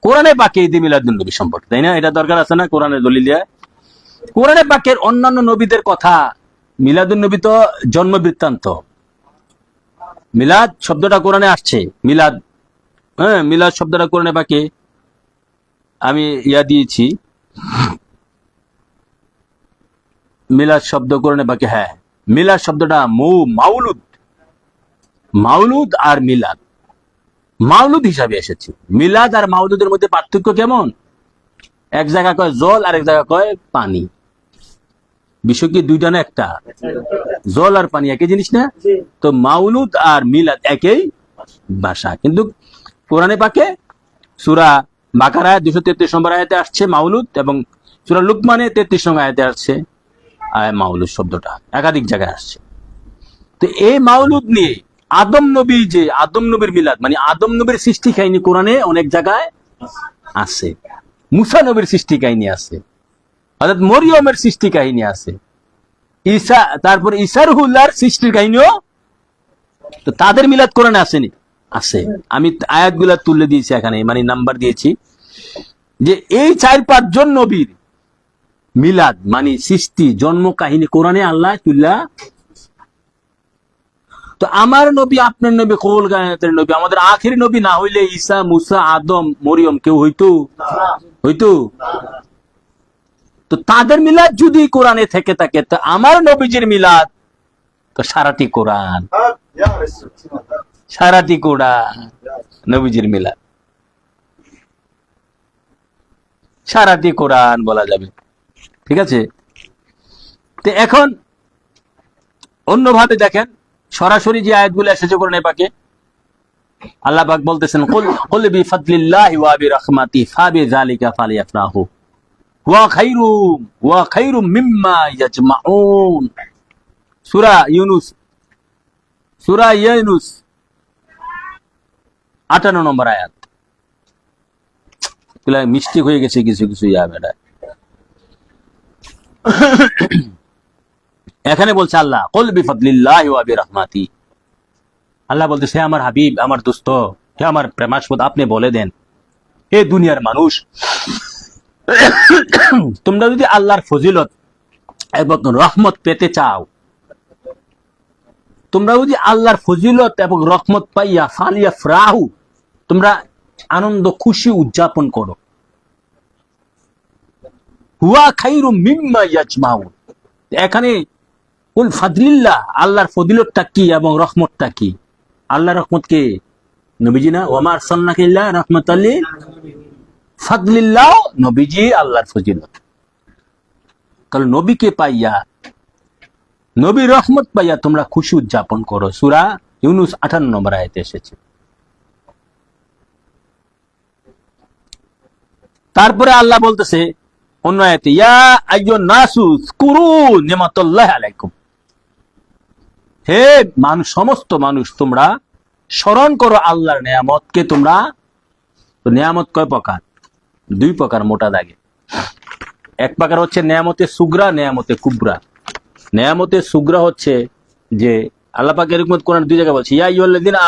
কোরআনে পাকে ঈদে মিলাদুন নবী সম্পর্কে, তাই না? এটা দরকার আছে না কোরআনের দলিল দিয়া? কোরআনে পাকের অন্যান্য নবীদের কথা, মিলাদুন নবী তো জন্ম বৃত্তান্ত। মিলাদ শব্দটা কোরআনে আসছে, মিলাদ, হ্যাঁ, মিলাদ শব্দটা কোরআনে পাকে আমি দিয়েছি, মিলাদ শব্দ কোরআনে পাকে, হ্যাঁ, মিলাদ শব্দটা মাউলুদ, মাউলুদ আর মিলাদ, মাউলুদ হিসাবে এসেছে। মিলাদ আর মাউলুদের মধ্যে পার্থক্য কেমন? এক জায়গা কয় জল আর এক জায়গা কয় পানি। বিষয় কি দুইটা না একটা? জল আর পানি একই জিনিস না? তো মাউলুদ আর মিলাদ একই ভাষা, কিন্তু কোরআনে পাকে সূরা বাকারা 233 নম্বর আয়াতে আসছে মাউলুদ, এবং সূরা লুকমানে 33 নম্বর আয়াতে আসছে মাউলুদ শব্দটা, একাধিক জায়গায় আসছে। তো এই মাউলুদ নিয়ে আদম নবী, যে আদম নবীর মিলাদ মানে আদম নবীর সৃষ্টি কাহিনী কোরআনে অনেক জায়গায় আছে, মুসা নবীর সৃষ্টি কাহিনী আছে, অর্থাৎ মরিয়মের সৃষ্টি কাহিনী আছে, ঈসা, তারপর ঈসার হুল্লার সৃষ্টির কাহিনীও, তো তাদের মিলাদ কোরআনে আসেনি? আছে। আমি আয়াতগুলা তুলে দিয়েছি এখানে, মানে নাম্বার দিয়েছি, যে এই 4-5 জন নবীর মিলাদ মানে সৃষ্টি জন্ম কাহিনী কোরআনে আল্লাহ তুল্লা। তো আমার নবী, আপনার নবী, কবুল গায়তের নবী, আমাদের আখেরি নবী না হইলে ঈসা, মুসা, আদম, মরিয়ম কেউ হইতো? তো তাদের মিলাদ যদি কোরআনে থেকে থাকে, তো আমার নবীজির মিলাদ তো সারাটি কোরআন, সারাটি কোরআন নবীজির মিলাদ, সারাটি কোরআন বলা যাবে। ঠিক আছে? তো এখন অন্যভাবে দেখেন, সরাসরি যে আয়াতগুলো এসেছে কোরআনে পাকে, আল্লাহ পাক বলতেছেন, কুল বিফাদলিল্লাহি ওয়া বিরাহমাতিহি ফাবিযালিকা ফালিয়াফরাহু ওয়া খায়রুম মিম্মা ইয়াজমাউন। সূরা ইউনূস 58 নম্বর আয়াত। মিস্টেক হয়ে গেছে কিছু কিছু বেটা। এখানে বলছে আল্লাহ, কুল বিফাদলিল্লাহি ওয়া বিরাহমাতিহি, আল্লাহ বলতেছে, আমার হাবিব, আমার দোস্ত, হে আমার প্রেমাস্পদ, আপনি বলে দেন, হে দুনিয়ার মানুষ, তোমরা যদি আল্লাহর ফজিলত এবং রহমত পেতে চাও, তোমরা যদি আল্লাহর ফজিলত এবং রহমত পাইয়া ফালিয়াফরাহু, তোমরা আনন্দ খুশি উদযাপন করো। হুয়া খায়রুম মিম্মা ইয়াজমাউন, এখানে কুল ফাদলিল্লাহ, আল্লাহর ফজিলতটা কি এবং রহমতটা কি? আল্লাহর রহমত কে? নবীজি না? ওয়া মা আরসালনাকা ইল্লা রাহমাতাল লিল ফাদলিল্লাহ, নবীজি আল্লাহর ফজিলত। কারণ নবীকে পাইয়া, নবীর রহমত পাইয়া তোমরা খুশি উদযাপন করো। সূরা ইউনূস 58 নম্বর আয়াতে এসেছে। তারপরে আল্লাহ বলতেছে অন্য আয়াতে, ইয়া আইয়ুন নাসু যকুরু নিমাতাল্লাহি আলাইকুম, হে মানুষ, সমস্ত মানুষ, তোমরা স্মরণ করো আল্লাহর নিয়ামতকে। তোমরা, তো নিয়ামত কয় প্রকার? 2 প্রকার মোটা দাগে। এক প্রকার হচ্ছে নিয়ামতে সুগরা, নিয়ামতে কুবরা। নিয়ামতে সুগরা হচ্ছে যে আল্লাহ পাক এরকম কোরআন 2 জায়গায় বলছে, ইয়া আইয়ুহাল্লাযিনা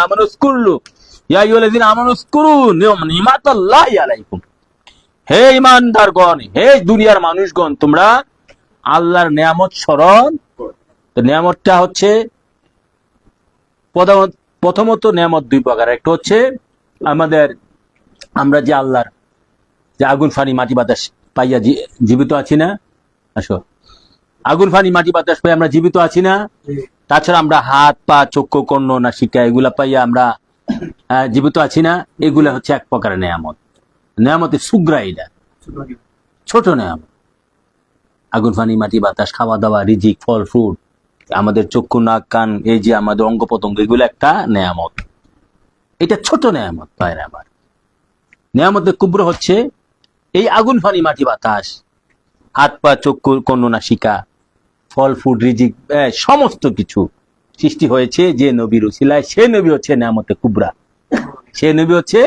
আমানু যকুরু নিমাতাল্লাহি আলাইকুম, হে ঈমানদারগণ, হে দুনিয়ার মানুষগণ, তোমরা আল্লাহর নিয়ামত স্মরণ। তো নিয়ামতটা হচ্ছে প্রথমত নিয়ামত 2 প্রকার। একটা হচ্ছে আমাদের, আমরা যে আল্লাহর যে আগুন ফানি মাটি বাতাস পাইয়া জীবিত আছি না? আসো, আগুন ফানি মাটি বাতাস পাই আমরা জীবিত আছি না? তাছাড়া আমরা হাত পা চক্ষু কর্ণ নাসিকা এগুলা পাইয়া আমরা জীবিত আছি না? এগুলা হচ্ছে এক প্রকারের নিয়ামত। নিয়ামতে সুগরা, এটা ছোট নিয়ামত। আগুন ফানি মাটি বাতাস, খাওয়া দাওয়া, রিজিক, ফল ফ্রুট, আমাদের চক্ষু নাক কান, এই যে আমাদের অঙ্গ প্রত্যঙ্গ, এগুলো একটা নিয়ামত। এটা ছোট নিয়ামত পায় আমার। নিয়ামতে কুবরা হচ্ছে এই আগুন ফানি মাটি বাতাস, হাত পা চক্ষু কর্ণ নাসিকা, ফল ফ্রুট, রিজিক, সমস্ত কিছু সৃষ্টি হয়েছে যে নবীর উসিলায়। সে নবী হচ্ছে নিয়ামতে কুবরা। সে নবী হচ্ছে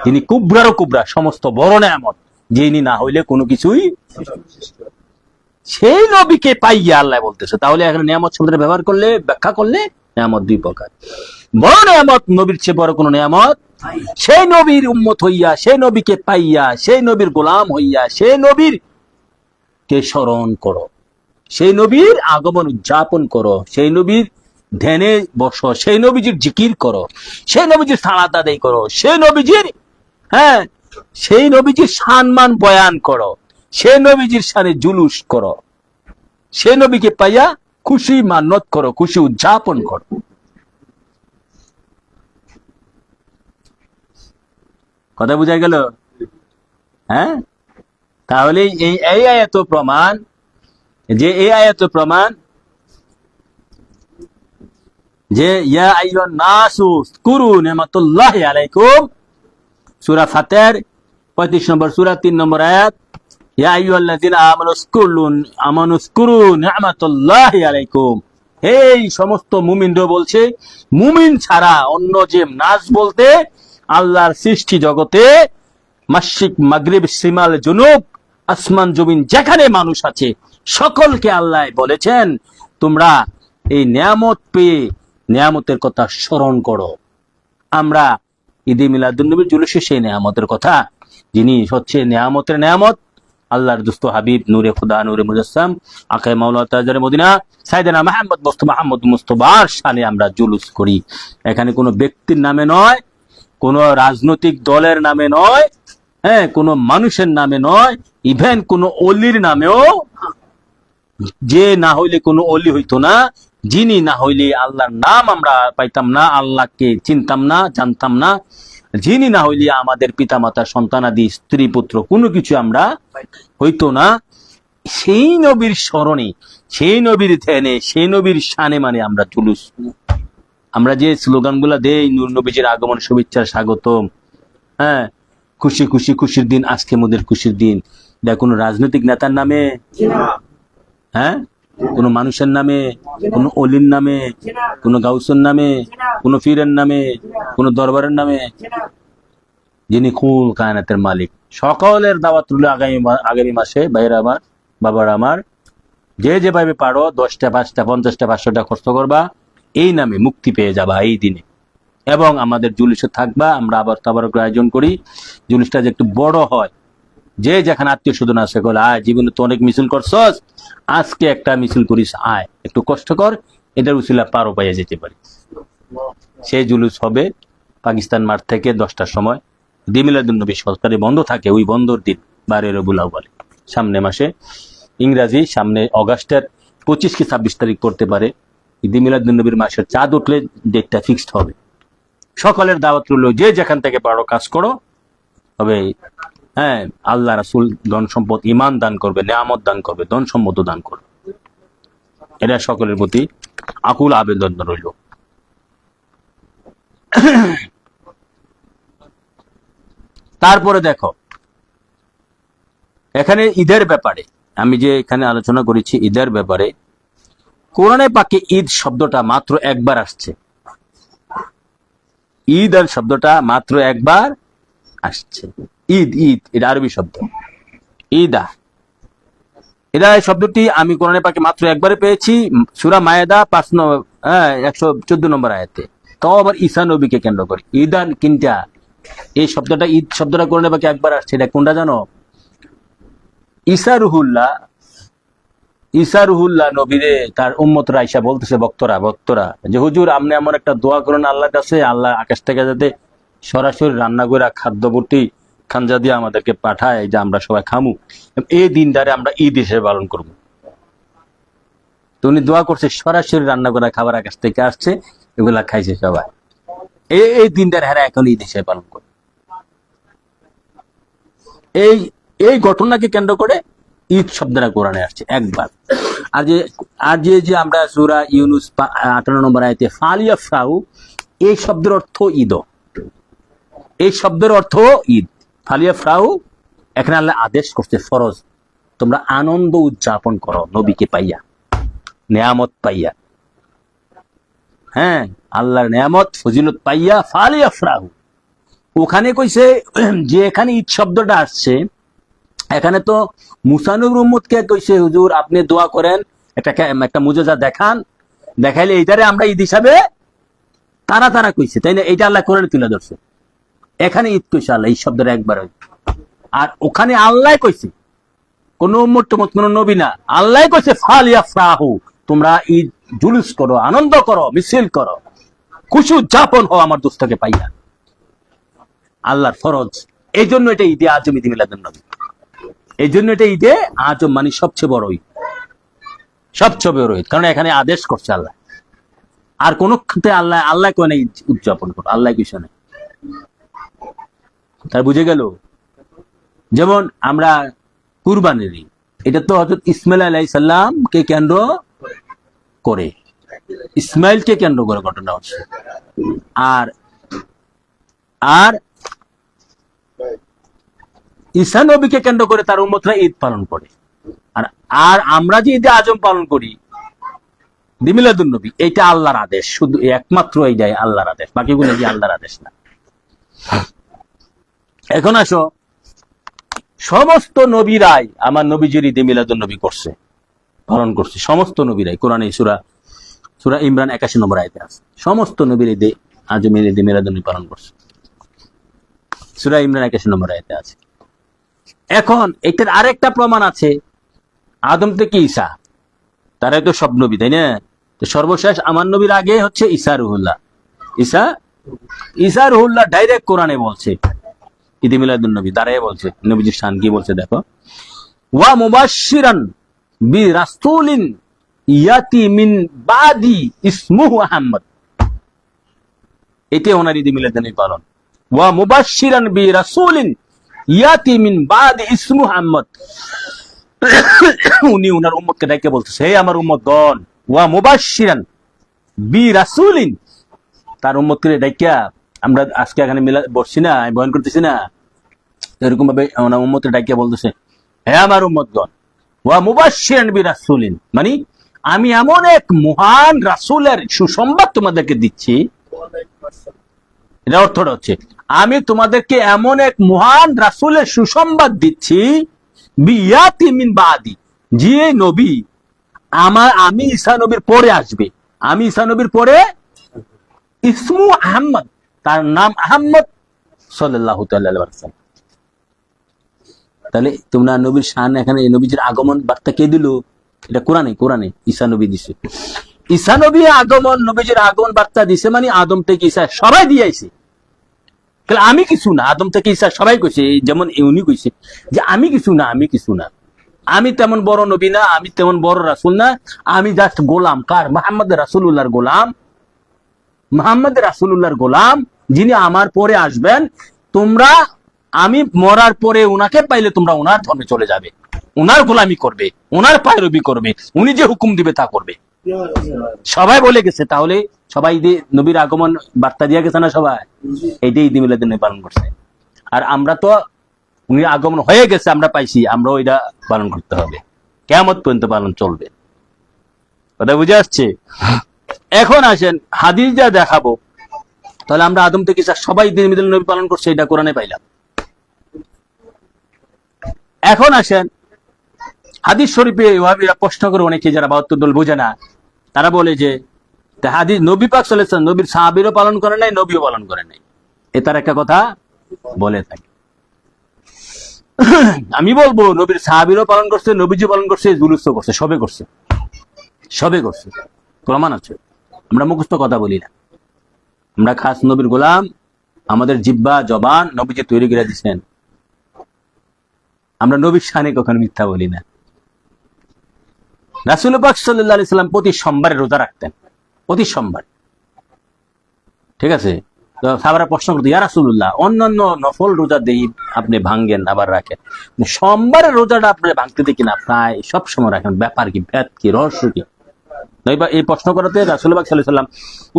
যিনি কুবরারও কুবরা, সমস্ত বড় নিয়ামত, যিনি না হইলে কোনো কিছুই। সেই নবীকে পাইয়া আল্লাহ বলতেছে। তাহলে এখানে নিয়ামত শব্দটা ব্যবহার করলে, ব্যাখ্যা করলে, নিয়ামত 2 প্রকার। বড় নিয়ামত, নবীর চেয়ে বড় কোনো নিয়ামত সেই নবীর উম্মত হইয়া, সেই নবীকে পাইয়া, সেই নবীর গোলাম হইয়া, সেই নবীর কে স্মরণ করো, সেই নবীর আগমন উদযাপন করো, সেই নবীর ধ্যানে বসো, সেই নবীজির জিকির করো, সেই নবীজির সালাত আদায় করো, সেই নবীজির সেই নবীজির সম্মান বয়ান করো, সেই নবীজির সানে জুলুস করো, সেই নবীকে পাইয়া খুশি মান্নত করো, খুশি উদযাপন করো। কথা বুঝা গেল? হ্যাঁ, তাহলে এই আয়াত প্রমাণ, যে এই আয়াত প্রমাণ যে ইয়া আইয়ুহান নাসু উযকুরু নি'মাতাল্লাহি আলাইকুম, সূরা ফাতির 35 নম্বর সূরা 3 নম্বর আয়াত, ইয়া আইয়ুহাল্লাযিনা আমানু উযকুরু নি'মাতাল্লাহি আলাইকুম। এই সমস্ত মুমিনরা বলছে, মুমিন ছাড়া অন্য যে নাস বলতে আল্লাহর সৃষ্টি জগতে মাশরিক মাগরিব শিমাল জুনুব আসমান জমিন যেখানে মানুষ আছে সকলকে আল্লাহ বলেছেন তোমরা এই নিয়ামত পেয়ে নিয়ামতের কথা স্মরণ করো। আমরা ঈদে মিলাদুন্নবীর জুলুসে সেই নিয়ামতের কথা, যিনি হচ্ছে নিয়ামতের নিয়ামত, আল্লাহর দুস্ত হাবিব নূরে খুদা নূরে মুজাসসাম আকায়ে মাওলা তাজরে মদিনা সাইয়েদনা মুহাম্মদ মুস্তাফার শানে আমরা জুলুস করি। এখানে কোনো ব্যক্তির নামে নয়, কোনো রাজনৈতিক দলের নামে নয়, কোনো মানুষের নামে নয়, ইভেন কোনো অলির নামেও, যে না হইলে কোনো অলি হইতো না, যিনি না হইলে আল্লাহর নাম আমরা পাইতাম না, আল্লাহকে চিনতাম না, জানতাম না, যিনি না হইলে আমাদের পিতামাতা সন্তানাদি স্ত্রী পুত্র কোনো কিছু আমরা হইতো না, সেই নবীর স্মরণে, সেই নবীর ধ্যানে, সেই নবীর শানে মানে আমরা জুলুস, আমরা যে স্লোগানগুলা দেই, নূর নবীজির আগমন শুভেচ্ছা স্বাগতম, খুশি খুশি খুশির দিন, আজকে মোদের খুশির দিন, এটা কোনো রাজনৈতিক নেতার নামে, কোন মানুষের নামে, কোন অলির নামে, কোন গাউসের নামে, কোন ফিরের নামে, কোন দরবারের নামে, যিনি কুল কায়নাতের মালিক। সকলের দাওয়াত রইল আগামী মাসে, ভাইয়েরা আমার, বাবারা আমার, যে যেভাবে পারো 10টা 5টা 50টা 500টা খরচ করবা, এই নামে মুক্তি পেয়ে যাবা এই দিনে। এবং আমাদের জুলুসে থাকবা, আমরা আবার তাবারক আয়োজন করি, জুলুসটা যে একটু বড় হয়, যে যেখানে আত্মীয় স্বজন আছে বলে আয়, জীবনে তো অনেক মিছিল করছস, আজকে একটা মিছিল করিস, আয় একটু কষ্ট কর, এটার উসিলা পারো পাইয়া যেতে পারি। সেই জুলুস হবে পাকিস্তান মাঠ থেকে 10টার সময়। ঈদে মিলাদুন্নবী সরকারি বন্ধ থাকে ওই বন্ধর দিন 12 রবিউল আউয়াল, সামনে মাসে, ইংরাজি সামনে অগাস্টের 25 কি 26 তারিখ পড়তে পারে। ঈদে মিলাদুন্নবীর মাসের চাঁদ উঠলে ডেটটা ফিক্সড হবে। সকলের দাওয়াত রইল, যে যেখান থেকে পারো কাজ করো। তবে আল্লাহ রাসূল ধন সম্পদ ঈমান দান করবে, নিয়ামত দান করবে, ধন সম্পদ দান করবে, এটা সকলের প্রতি আকুল আবেদন রইল। তারপরে দেখো এখানে ঈদের ব্যাপারে, আমি যে এখানে আলোচনা করেছি ঈদের ব্যাপারে, কোরআনে পাকে ঈদ শব্দটা মাত্র একবার আসছে। ঈদ আর শব্দটা মাত্র একবার আসছে। ঈদ, ঈদ এটা আরবি শব্দ, ঈদা, এটা শব্দটি আমি কোরআনে পাকে মাত্র একবারে পেয়েছি, সূরা মায়েদা 114 নম্বর আয়াতে, তাও আবার ঈসা নবীকে কেন্দ্র করে। ঈদান কিনটা, এই শব্দটা, ঈদ শব্দটা কোরআনে পাকে একবার আসছে। এটা কোনটা জানো? ঈসা রুহুল্লাহ নবীরে তার উম্মতরা আইসা বলতেছে, ভক্তরা যে হুজুর আপনি এমন একটা দোয়া করেন আল্লাহর কাছে, আল্লাহ আকাশ থেকে যাতে সরাসরি রান্না করে খাদ্যবর্তী খানজা দিয়ে আমাদেরকে পাঠায়, যে আমরা সবাই খামু, এই দিনটারে আমরা ঈদ হিসেবে পালন করবো। তো উনি দোয়া করছে, সরাসরি রান্না করা খাবার আকাশ থেকে আসছে, এগুলা খাইছে সবাই, এই দিনটার হারা এখন ঈদ হিসেবে পালন করবে। এই ঘটনাকে কেন্দ্র করে ঈদ শব্দটা কোরআনে আসছে একবার। আর যে আমরা সূরা ইউনুস 58 নম্বর আয়াতে ফালিয়াফরাহু, এই শব্দের অর্থ ঈদ, এই শব্দের অর্থ ঈদ। ফালিয়াফরাহু, এখানে আল্লাহ আদেশ করছে, ফরজ, তোমরা আনন্দ উদযাপন করো নবীকে পাইয়া, নিয়ামত পাইয়া, আল্লাহর নিয়ামত ফজিলত পাইয়া, ফালিয়াফরাহু। ওখানে কইছে যে এখানে ঈদ শব্দটা আসছে, এখানে তো মুসা নবীর উম্মতকে কইছে হুজুর আপনি দোয়া করেন, একটা মুজিজা দেখান, দেখাইলে এইটারে আমরা ঈদ হিসাবে তারা কইছে, তাই না? এইটা আল্লাহ কোরআনে তুলে ধরছে। এখানে ঈদ কইছে আল্লাহ, এই শব্দের একবার। আর ওখানে আল্লাহ কইছে, কোন উম্মত টুম্মত কোন নবী না, আল্লাহ কইছে ফালিয়াফরাহু, তোমরা ঈদ জুলুস করো, আনন্দ করো, মিছিল করো, খুশি উদযাপন হও আমার দোস্তকে পাইয়া। আল্লাহর ফরজ। এই জন্য এটা ঈদে আজম, ঈদ মিলাদুন নবী। এই জন্য এটা ঈদে আজম, মানে সবচেয়ে বড় ঈদ, সবচেয়ে বড় ঈদ, কারণ এখানে আদেশ করছে আল্লাহ। আর কোন ক্ষেত্রে আল্লাহ কোন ঈদ উদযাপন করো, আল্লাহ কিছু নেই। তার বুঝে গেল? যেমন আমরা কুরবানির ঈদ, এটা তো হযরত ইসমাইল আলাইহিস সালাম কে কেন্দ্র করে, ইসমাইলকে কেন্দ্র করে ঘটনা হচ্ছে। আর আর ঈসা নবীকে কেন্দ্র করে তার উম্মতরা ঈদ পালন করে। আর আর আমরা যে ঈদে আজম পালন করি, ঈদ মিলাদুন নবী, এটা আল্লাহর আদেশ, শুধু একমাত্র এইটাই আল্লাহর আদেশ, বাকিগুলো কি আল্লাহর আদেশ না। এখন আসো, সমস্ত নবীরাই আমার নবীজির ঈদে মিলাদুন নবী করছে, পালন করছে, সমস্ত নবীরাই। কোরআনে সূরা ইমরান 81 নম্বর আয়াতে আছে, সমস্ত নবীর ঈদে আজমের ঈদে মিলাদুন নবী পালন করছে। সূরা ইমরান 81 নম্বর আয়াতে আছে। এখন এটার আরেকটা প্রমাণ আছে, আদম থেকে ঈসা, তারাই তো সব নবী, তাই না? তো সর্বশেষ আমার নবীর আগে হচ্ছে ঈসা রুহুল্লাহ। ঈসা রুহুল্লাহ ডাইরেক্ট কোরআনে বলছে, ঈদে মিলাদুন নবী দাঁড়ায় বলছে, নবীজির শান কি বলছে দেখো, ওয়া মুবাশশিরান বিরাসূলিন ইয়াতি মিন বাদি ইসমুহু আহমদ। এতে ওনার ঈদে মিলাদুন নবী পালন। ওয়া মুবাশশিরান বিরাসূলিন ইয়াতি মিন বাদি ইসমুহু আহমদ। উনি ওনার উম্মতকে ডাকে বলতেছে, হে আমার উম্মতগণ, ওয়া মুবাশশিরান বিরাসূলিন, তার উম্মতকে ডাকিয়া, আমরা আজকে এখানে বসছি না, বয়ান করতেছি না, এরকম ভাবে ওনার উম্মতকে ডাকিয়া বলতেছে, হে আমার উম্মতগণ, ওয়া মুবাশশিরান বিরাসূলিন, মানে আমি এমন এক মহান রাসূলের সুসংবাদ তোমাদেরকে দিচ্ছি। এটা অর্থটা হচ্ছে, আমি তোমাদেরকে এমন এক মহান রাসূলের সুসংবাদ দিচ্ছি, বিয়াতি মিন বাদি, যে নবী আমি ঈসা নবীর পরে আসবে, আমি ঈসা নবীর পরে, ইসমু আহমদ, তার নাম আহমদ সাল্লাল্লাহু তাআলা আলাইহি ওয়াসাল্লাম। তাহলে তোমরা নবীর শান, এখানে নবীজির আগমন বার্তা কে দিল? এটা কোরআনে ঈসা নবী দিছে। ঈসা নবী আগমন, নবীজির আগমন বার্তা দিছে, মানে আদম থেকে ঈসা সবাই দিয়ে আইছে। তাহলে আমি কিছু না, আদম থেকে ঈসা সবাই কইছে, যেমন উনি কইছে যে আমি কিছু না, আমি তেমন বড় নবী না, আমি তেমন বড় রাসূল না, আমি জাস্ট গোলাম। কার? মুহাম্মদ রাসূলুল্লাহর গোলাম, মুহাম্মদ রাসূলুল্লাহর গোলাম, যিনি আমার পরে আসবেন। তোমরা আমি মরার পরে উনাকে পাইলে তোমরা ওনার ধর্মে চলে যাবে, ওনার গোলামি করবে, ওনার পায়রবি করবে, উনি যে হুকুম দিবে তা করবে। সবাই বলে গেছে, তাহলে সবাই ঈদে নবীর আগমন বার্তা দিয়ে গেছে না সবাই? এইটাই ঈদ মিলাদুন নবী পালন করছে। আর আমরা তো উনি আগমন হয়ে গেছে, আমরা পাইছি, আমরাও এটা পালন করতে হবে, কিয়ামত পর্যন্ত পালন চলবে। কথা বুঝে আসছে? এখন আসেন হাদিস যা দেখাবো, তাহলে আমরা আদম থেকে সবাই ঈদ মিলাদুন নবী পালন করছে, এটা কোরআনে পাইলাম। এখন আসেন হাদিস শরীফে ওয়াহাবীরা প্রশ্ন করে, অনেকে যারা ৭২ দল বোঝে না, তারা বলে যে হাদিস নবী পাক সাল্লাল্লাহু আলাইহি ওয়াসাল্লাম নবীর সাহাবীরও পালন করে নাই, নবীও পালন করে নাই, এ তার একটা কথা বলে থাকে। আমি বলবো নবীর সাহাবীরও পালন করছে, নবীজি পালন করছে, জুলুসও করছে, সবে করছে, প্রমাণ আছে। আমরা মুখস্থ কথা বলি না, আমরা খাস নবীর গোলাম, আমাদের জিহ্বা জবান নবীজি তৈরি করে দিয়েছেন। আমরা নবীর শানে কখনো মিথ্যা বলি না। রাসূল পাক সাল্লাল্লাহু আলাইহি সাল্লাম প্রতি সোমবারে রোজা রাখতেন, প্রতি সোমবার, ঠিক আছে? তো সাহাবারা প্রশ্ন করতো, ইয়া রাসূলুল্লাহ, অন্যান্য নফল রোজা দেই আপনি ভাঙ্গেন আবার রাখেন, সোমবারের রোজাটা আপনি ভাঙতে দেখি না প্রায় সব সময় রাখেন, ব্যাপার কি, ভেদ কি, রহস্য কি? এই প্রশ্ন করাতে রাসূল পাক সাল্লাল্লাহু আলাইহি সাল্লাম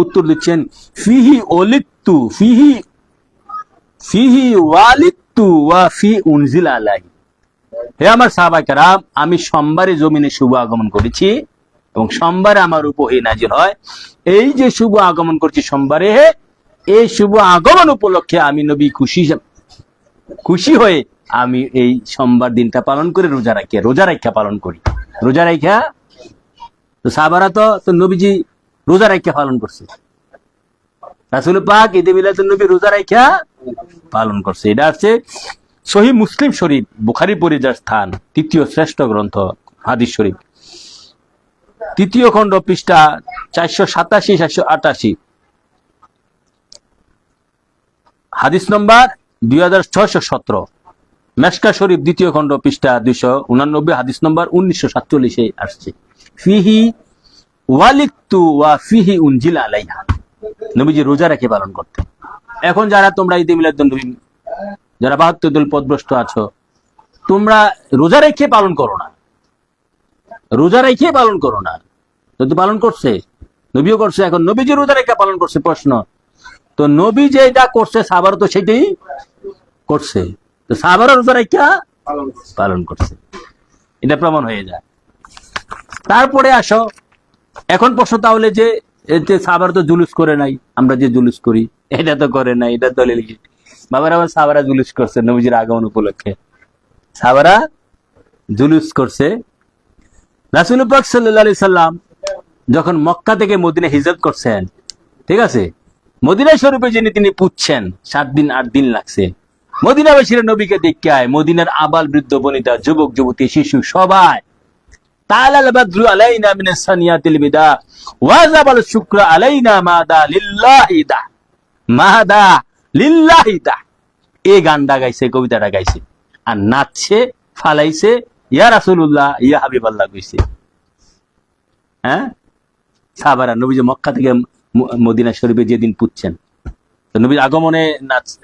উত্তর দিচ্ছেন, ফিহি ওয়ালিদতু ফিহি ওয়ালিদতু ওয়া ফি উনজিলা আলাইহি। হে আমার সাহাবায়ে কেরাম, আমি সোমবারে জমিনে শুভ আগমন করেছি এবং সোমবারে আমার উপর এই নাজিল হয়। এই যে শুভ আগমন করছি সোমবারে, এই শুভ আগমন উপলক্ষে আমি নবী খুশি হয়ে আমি এই সোমবার দিনটা পালন করে রোজা রাখা পালন করি। রোজা রাখা তো সাহাবারা তো নবীজি রোজা রাখা পালন করছে। রাসূল পাক ঈদে মিলাদুন নবী রোজা রাখা পালন করছে। এটা হচ্ছে সহিহ মুসলিম শরীফ, বুখারী পরিজার স্থান, তৃতীয় শ্রেষ্ঠ গ্রন্থ হাদিস শরীফ, তৃতীয় খণ্ড, পৃষ্ঠা 487 488, হাদিস নম্বর 2617। মেশকা শরীফ দ্বিতীয় খণ্ড, পৃষ্ঠা 289, হাদিস নম্বর 1947 আসছে। ফিহি ওয়ালিকতু ওয়া ফিহি উনজিল আলাইহা, নবীজি রোজা রেখে পালন করতেন। এখন যারা তোমরা ঈদে মিলাদুন্নবী, যারা 72 দল পথভ্রষ্ট আছো, তোমরা রোজা রেখে পালন করো না, রোজা রেখে পালন করো না। তো পালন করছে, নবীও করছে। এখন নবীজি রোজা রেখে পালন করছে, প্রশ্ন তো নবী যে এটা করছে সাহাবারা তো সেটাই করছে, তো সাহাবারা রোজা রেখে পালন করছে, এটা প্রমাণ হয়ে যায়। তারপরে আসো, এখন প্রশ্ন তাহলে যে সাহাবারা তো জুলুস করে নাই, আমরা যে জুলুস করি এটা তো করে নাই, এটা দলিল কি? বাবার আমার সাহাবারা জুলুস করছে নবীজির আগমন উপলক্ষে, সাহাবারা জুলুস করছে। রাসূল পাক সাল্লাল্লাহু আলাইহি সাল্লাম যখন মক্কা থেকে মদিনা হিজরত করছেন, ঠিক আছে, মদিনা শরীফে যিনি তিনি পুচ্ছেন 7 দিন 8 দিন লাগছে। মদিনাবাসীরা নবীকে দেখতে আয়, মদিনার আবাল বৃদ্ধ বনিতা, যুবক যুবতী, শিশু সবাই তাআলাল বাদরু আলাইনা মিনাস সানিয়াতিল বিদা ওয়াজাবাল শুকরা আলাইনা মাদা লিল্লাহি দা, মাদা লিল্লাহি দা, এই গানটা গাইছে, কবিতাটা গাইছে, আর নাচছে, ফালাইছে, ইয়া রাসূলুল্লাহ ইয়া হাবিবাল্লাহ কইছে। হ্যাঁ, সাহাবারা নবীজি মক্কা থেকে মদিনা শরীফে যেদিন পুচ্ছেন, তো নবীর আগমনে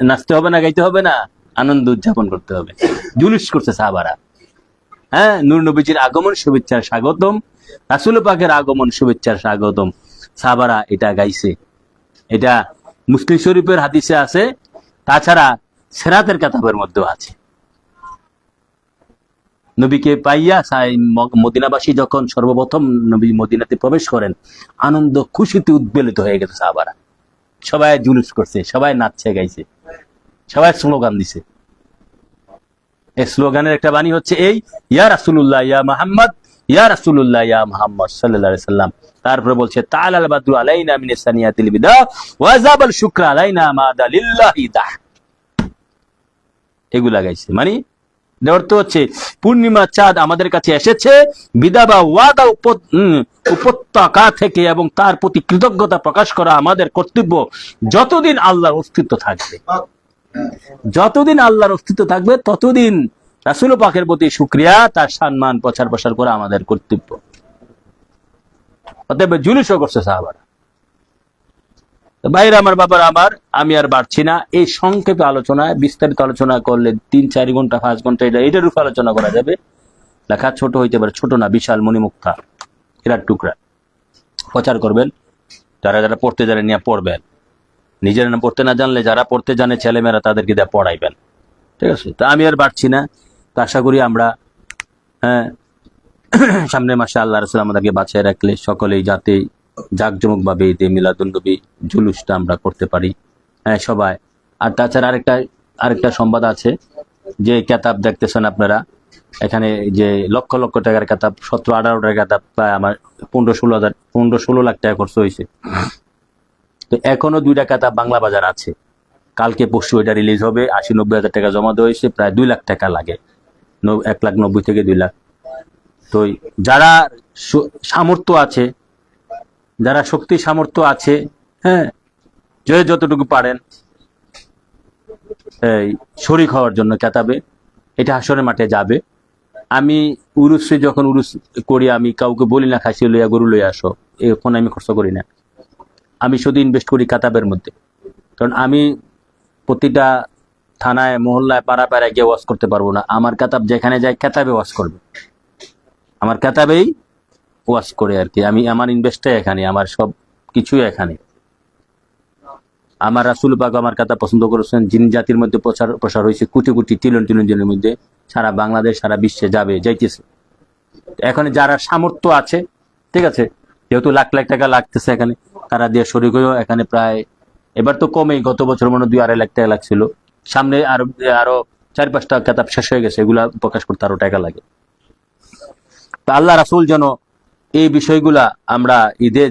নাচতে হবে না, গাইতে হবে না, আনন্দ উদযাপন করতে হবে। জুলুস করছে সাহাবারা। হ্যাঁ, নূর নবীজির আগমন শুভেচ্ছার স্বাগতম, রাসূল পাকের আগমন শুভেচ্ছার স্বাগতম, সাহাবারা এটা গাইছে। এটা মুসলিম শরীফের হাদিসে আছে, তাছাড়া সিরাতের কিতাবের মধ্যেও আছে। নবীকে পাইয়া মদিনাবাসী যখন সর্বপ্রথম নবী মদিনাতে প্রবেশ করেন, আনন্দ খুশিতে উদ্বেলিত হয়ে গেছে সাহাবারা। সবাই জুলুস করছে, সবাই নাচছে, গাইছে, সবাই স্লোগান দিছে। এই স্লোগানের একটা বাণী হচ্ছে এই, ইয়া রাসূলুল্লাহ ইয়া মুহাম্মদ, ইয়া রাসূলুল্লাহ ইয়া মুহাম্মদ সাল্লাল্লাহু আলাইহি সাল্লাম। তারপরে বলছে তাআলাল বাদরু আলাইনা মিনাস সানিয়াতিল বিদা ওয়া যাবাল শুকরা আলাইনা মাদা লিল্লাহি দা, এগুলা গাইছে। মানে অর্থ হচ্ছে পূর্ণিমা চাঁদ আমাদের কাছে এসেছে বিদা বা ওয়াদা উপত্যকা থেকে, এবং তার প্রতি কৃতজ্ঞতা প্রকাশ করা আমাদের কর্তব্য যতদিন আল্লাহর অস্তিত্ব থাকবে। যতদিন আল্লাহর অস্তিত্ব থাকবে ততদিন রাসূল পাকের প্রতি শুকরিয়া, তার সম্মান প্রচার প্রসার করা আমাদের কর্তব্য। অতএব জুলুসও করছে সাহাবারা। ভাইরা আমার, বাবার আমার, আমি আর বাড়ছি না। এই সংক্ষেপে আলোচনায় বিস্তারিত আলোচনা করলে 3-4 ঘন্টা 5 ঘন্টা এটার উপর আলোচনা করা যাবে। লেখা ছোট হইতে পারে, ছোট না, বিশাল মণিমুক্তা, এরার টুকরা। প্রচার করবেন, যারা যারা পড়তে জানে নিয়ে পড়বেন, নিজেরা না পড়তে না জানলে যারা পড়তে জানে ছেলেমেয়েরা তাদেরকে দিয়ে পড়াইবেন, ঠিক আছে? তা আমি আর বাড়ছি না। তো আশা করি আমরা সামনে মাসে আল্লাহ রাসূল আমাদেরকে বাঁচিয়ে রাখলে সকলেই যাতে জাঁকজমক ভাবে ঈদে মিলাদুন্নবী জুলুসটা আমরা করতে পারি। হ্যাঁ, সবাই। আর তাছাড়া আরেকটা সংবাদ আছে, যে কেতাব দেখতেছেন আপনারা, এখানে যে লক্ষ লক্ষ টাকার কেতাব, 17-18 কেতাব, প্রায় আমার 15-16 লাখ টাকা খরচ হয়েছে। তো এখনো 2টা কেতাব বাংলা বাজার আছে, কালকে পরশু এটা রিলিজ হবে। 80-90 হাজার টাকা জমা দেওয়া হয়েছে, প্রায় 2 লাখ টাকা লাগে, 1,90,000 থেকে 2 লাখ। তো যারা সামর্থ্য আছে, যারা শক্তি সামর্থ্য আছে, হ্যাঁ, যতটুকু পারেন এই শরীক হওয়ার জন্য কেতাবে, এটা হাসরের মাঠে যাবে। আমি উরুসে যখন উরুস করি, আমি কাউকে বলি না খাসি লইয়া গরু লইয়া আসো, এখন আমি খরচ করি না। আমি শুধু ইনভেস্ট করি কেতাবের মধ্যে, কারণ আমি প্রতিটা থানায়, মহল্লায়, পাড়ায় গিয়ে ওয়াজ করতে পারবো না। আমার কেতাব যেখানে যায় কেতাবে ওয়াজ করবে, আমার কেতাবেই ওয়াজ করে আর কি। আমার ইনভেস্টটাই এখানে, আমার সব কিছুই এখানে। আমার রাসূল পাক আমার কথা পছন্দ করেছেন, জিন জাতির মধ্যে প্রসার হয়েছে, কোটি কোটি ট্রিলিয়ন জনের মধ্যে, সারা বাংলাদেশ, সারা বিশ্বে যাইতেছে। এখন যারা সামর্থ্য আছে, ঠিক আছে, যেহেতু লাখ লাখ টাকা লাগতেছে এখানে, তারা দিয়ে শরীক হয়েও এখানে প্রায়, এবার তো কমেই, গত বছর মনে 2-2.5 লাখ টাকা লাগছিল। সামনে আরো 4-5টা কেতাব শেষ হয়ে গেছে, এগুলা প্রকাশ করতে আরো টাকা লাগে। তা আল্লাহ রাসূল যেন এই বিষয়গুলা আমরা ঈদে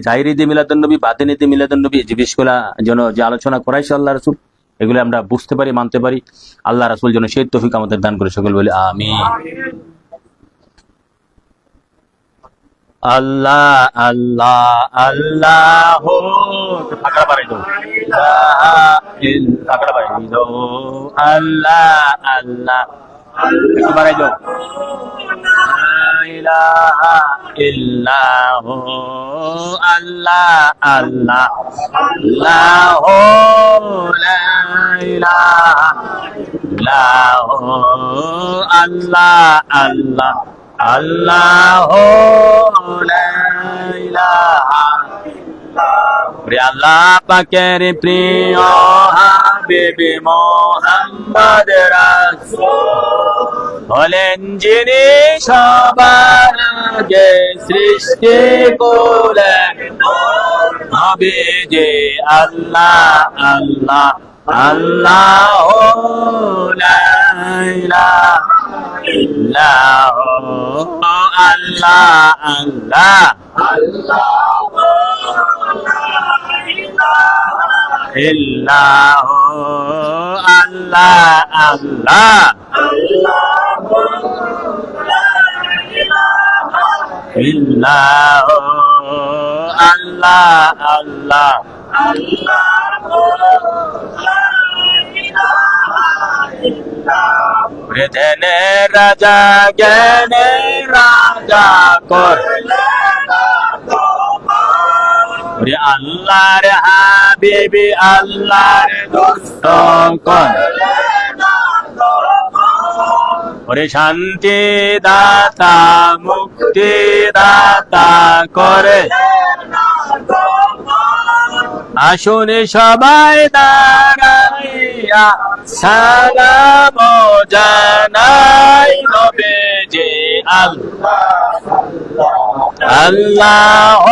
মিলাদুন্নবী, বাতেন ঈদে মিলাদুন্নবী, যে বিষয়গুলা যেন যে আলোচনা করাইছে আল্লাহ রাসূল, এগুলো আমরা বুঝতে পারি, মানতে পারি। আল্লাহ রাসূল যেন সেই তৌফিক আমাদের দান করে, সকল বলি আমিন। আল্লাহ আল্লাহ আল্লাহ, ফাঁকড়া বাড়াই দাও, ফাঁকড়া বাড়াই দাও, আল্লাহ আল্লাহ বাড়াই দাও, ইলাহা ইল্লাহু, আল্লাহ আল্লাহ আল্লাহু, লা ইলাহা ইল্লাহু, আল্লাহ আল্লাহ আল্লাহু, লা ইলাহা ইল্লাল্লাহ। আল্লাহ পাকের প্রিয় হাবিব মুহাম্মদ রাসূল হলেন যিনি সবার আগে সৃষ্টি করলেন নবীজি। আল্লাহ আল্লাহ আল্লাহু, লা ইলাহা ইল্লাহু, আল্লাহ আল্লাহ আল্লাহু, লা ইলাহা ইল্লাহু, আল্লাহ আল্লাহ আল্লাহু, লা ইলাহা ইল্লাহু, আল্লাহ আল্লাহ আল্লাহু, লা ইলাহা ইল্লাল্লাহ। ধ্যানের রাজা জ্ঞানের রাজা করলেন আল্লাহর হাবিবি আল্লাহর দোস্ত করলেন ওরে শান্তি দাতা মুক্তি দাতা করে। আসুন সবাই দাঁড়াইয়া সালাম জানাই নবীজি আল্লাহ আল্লাহ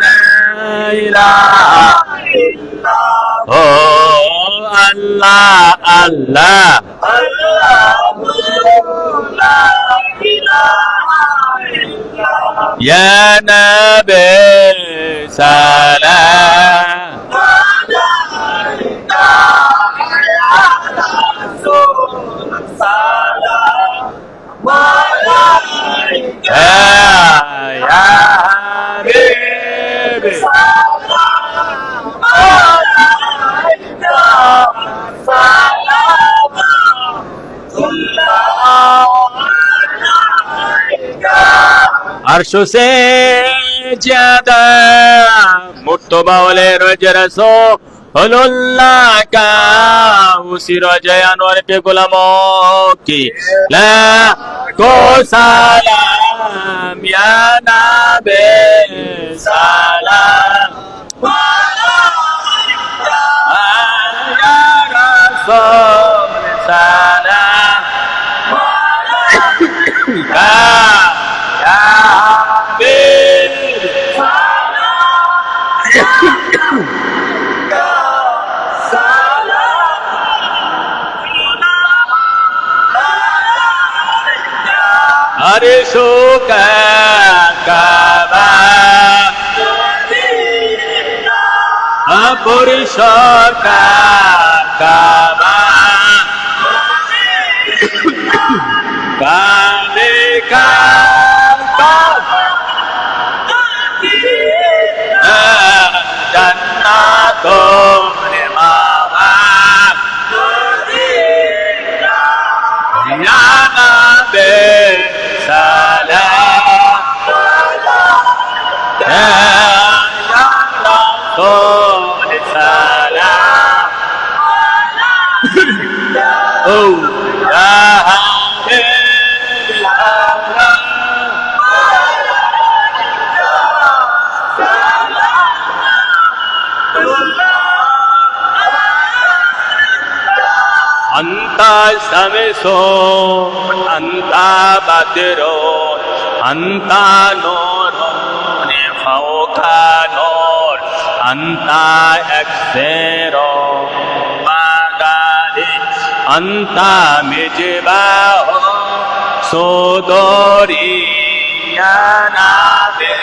লা ইলাহা ইল্লাল্লাহ ও আল্লাহ আল্লাহ আল্লাহ লা ইলাহা ইল্লাল্লাহ ইয়া নবী সালাম আলাইকা ইয়া রাসূল সালাম আলাইকা ইয়া হাবিব সালাম আলাইকা अर्श से ज्यादा मुर्तबा वाले रोज रसो अल्लाह का उसी रोज अनवर पे गुलामों की लाखो सलाम या नबी सलाम या रसूल सलाम अर्शो का काबा पुरुषो का काबा काबे का जन्नतों में मावा या नबी सलाम या रसूल सलाम ओ या अंता समेसो अंता बदरो अंता नूरो ने फौका नूर अंता एक्सेरो वागाली अंता मिजबाहो सोदोरी या नबी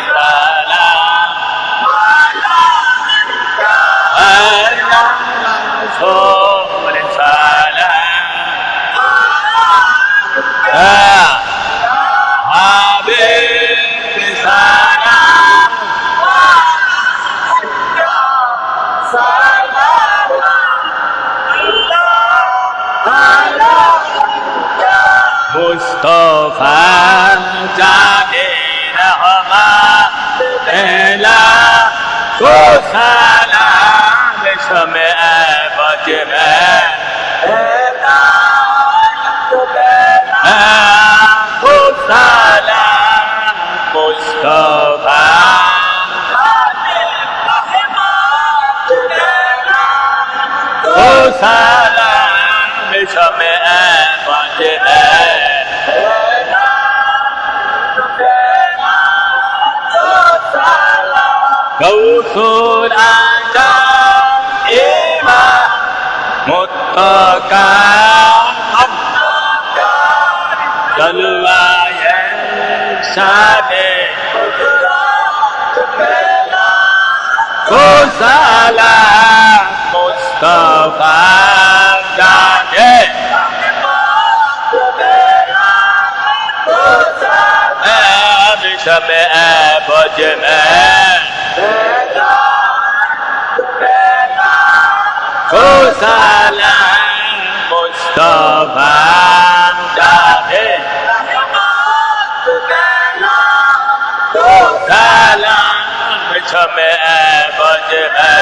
सलाम अलैका رسول سلام حبيب سلام مصطفى جانے رحمت پہلا کو سلام شمع بج میں کو سلام مصطفى کو سلام شمع بج میں غوث الأنجام إمام متقى جلوة شان سلام مصطفى جانے شمع بج میں کو سلام مصطفى جانے سلام شمع بج میں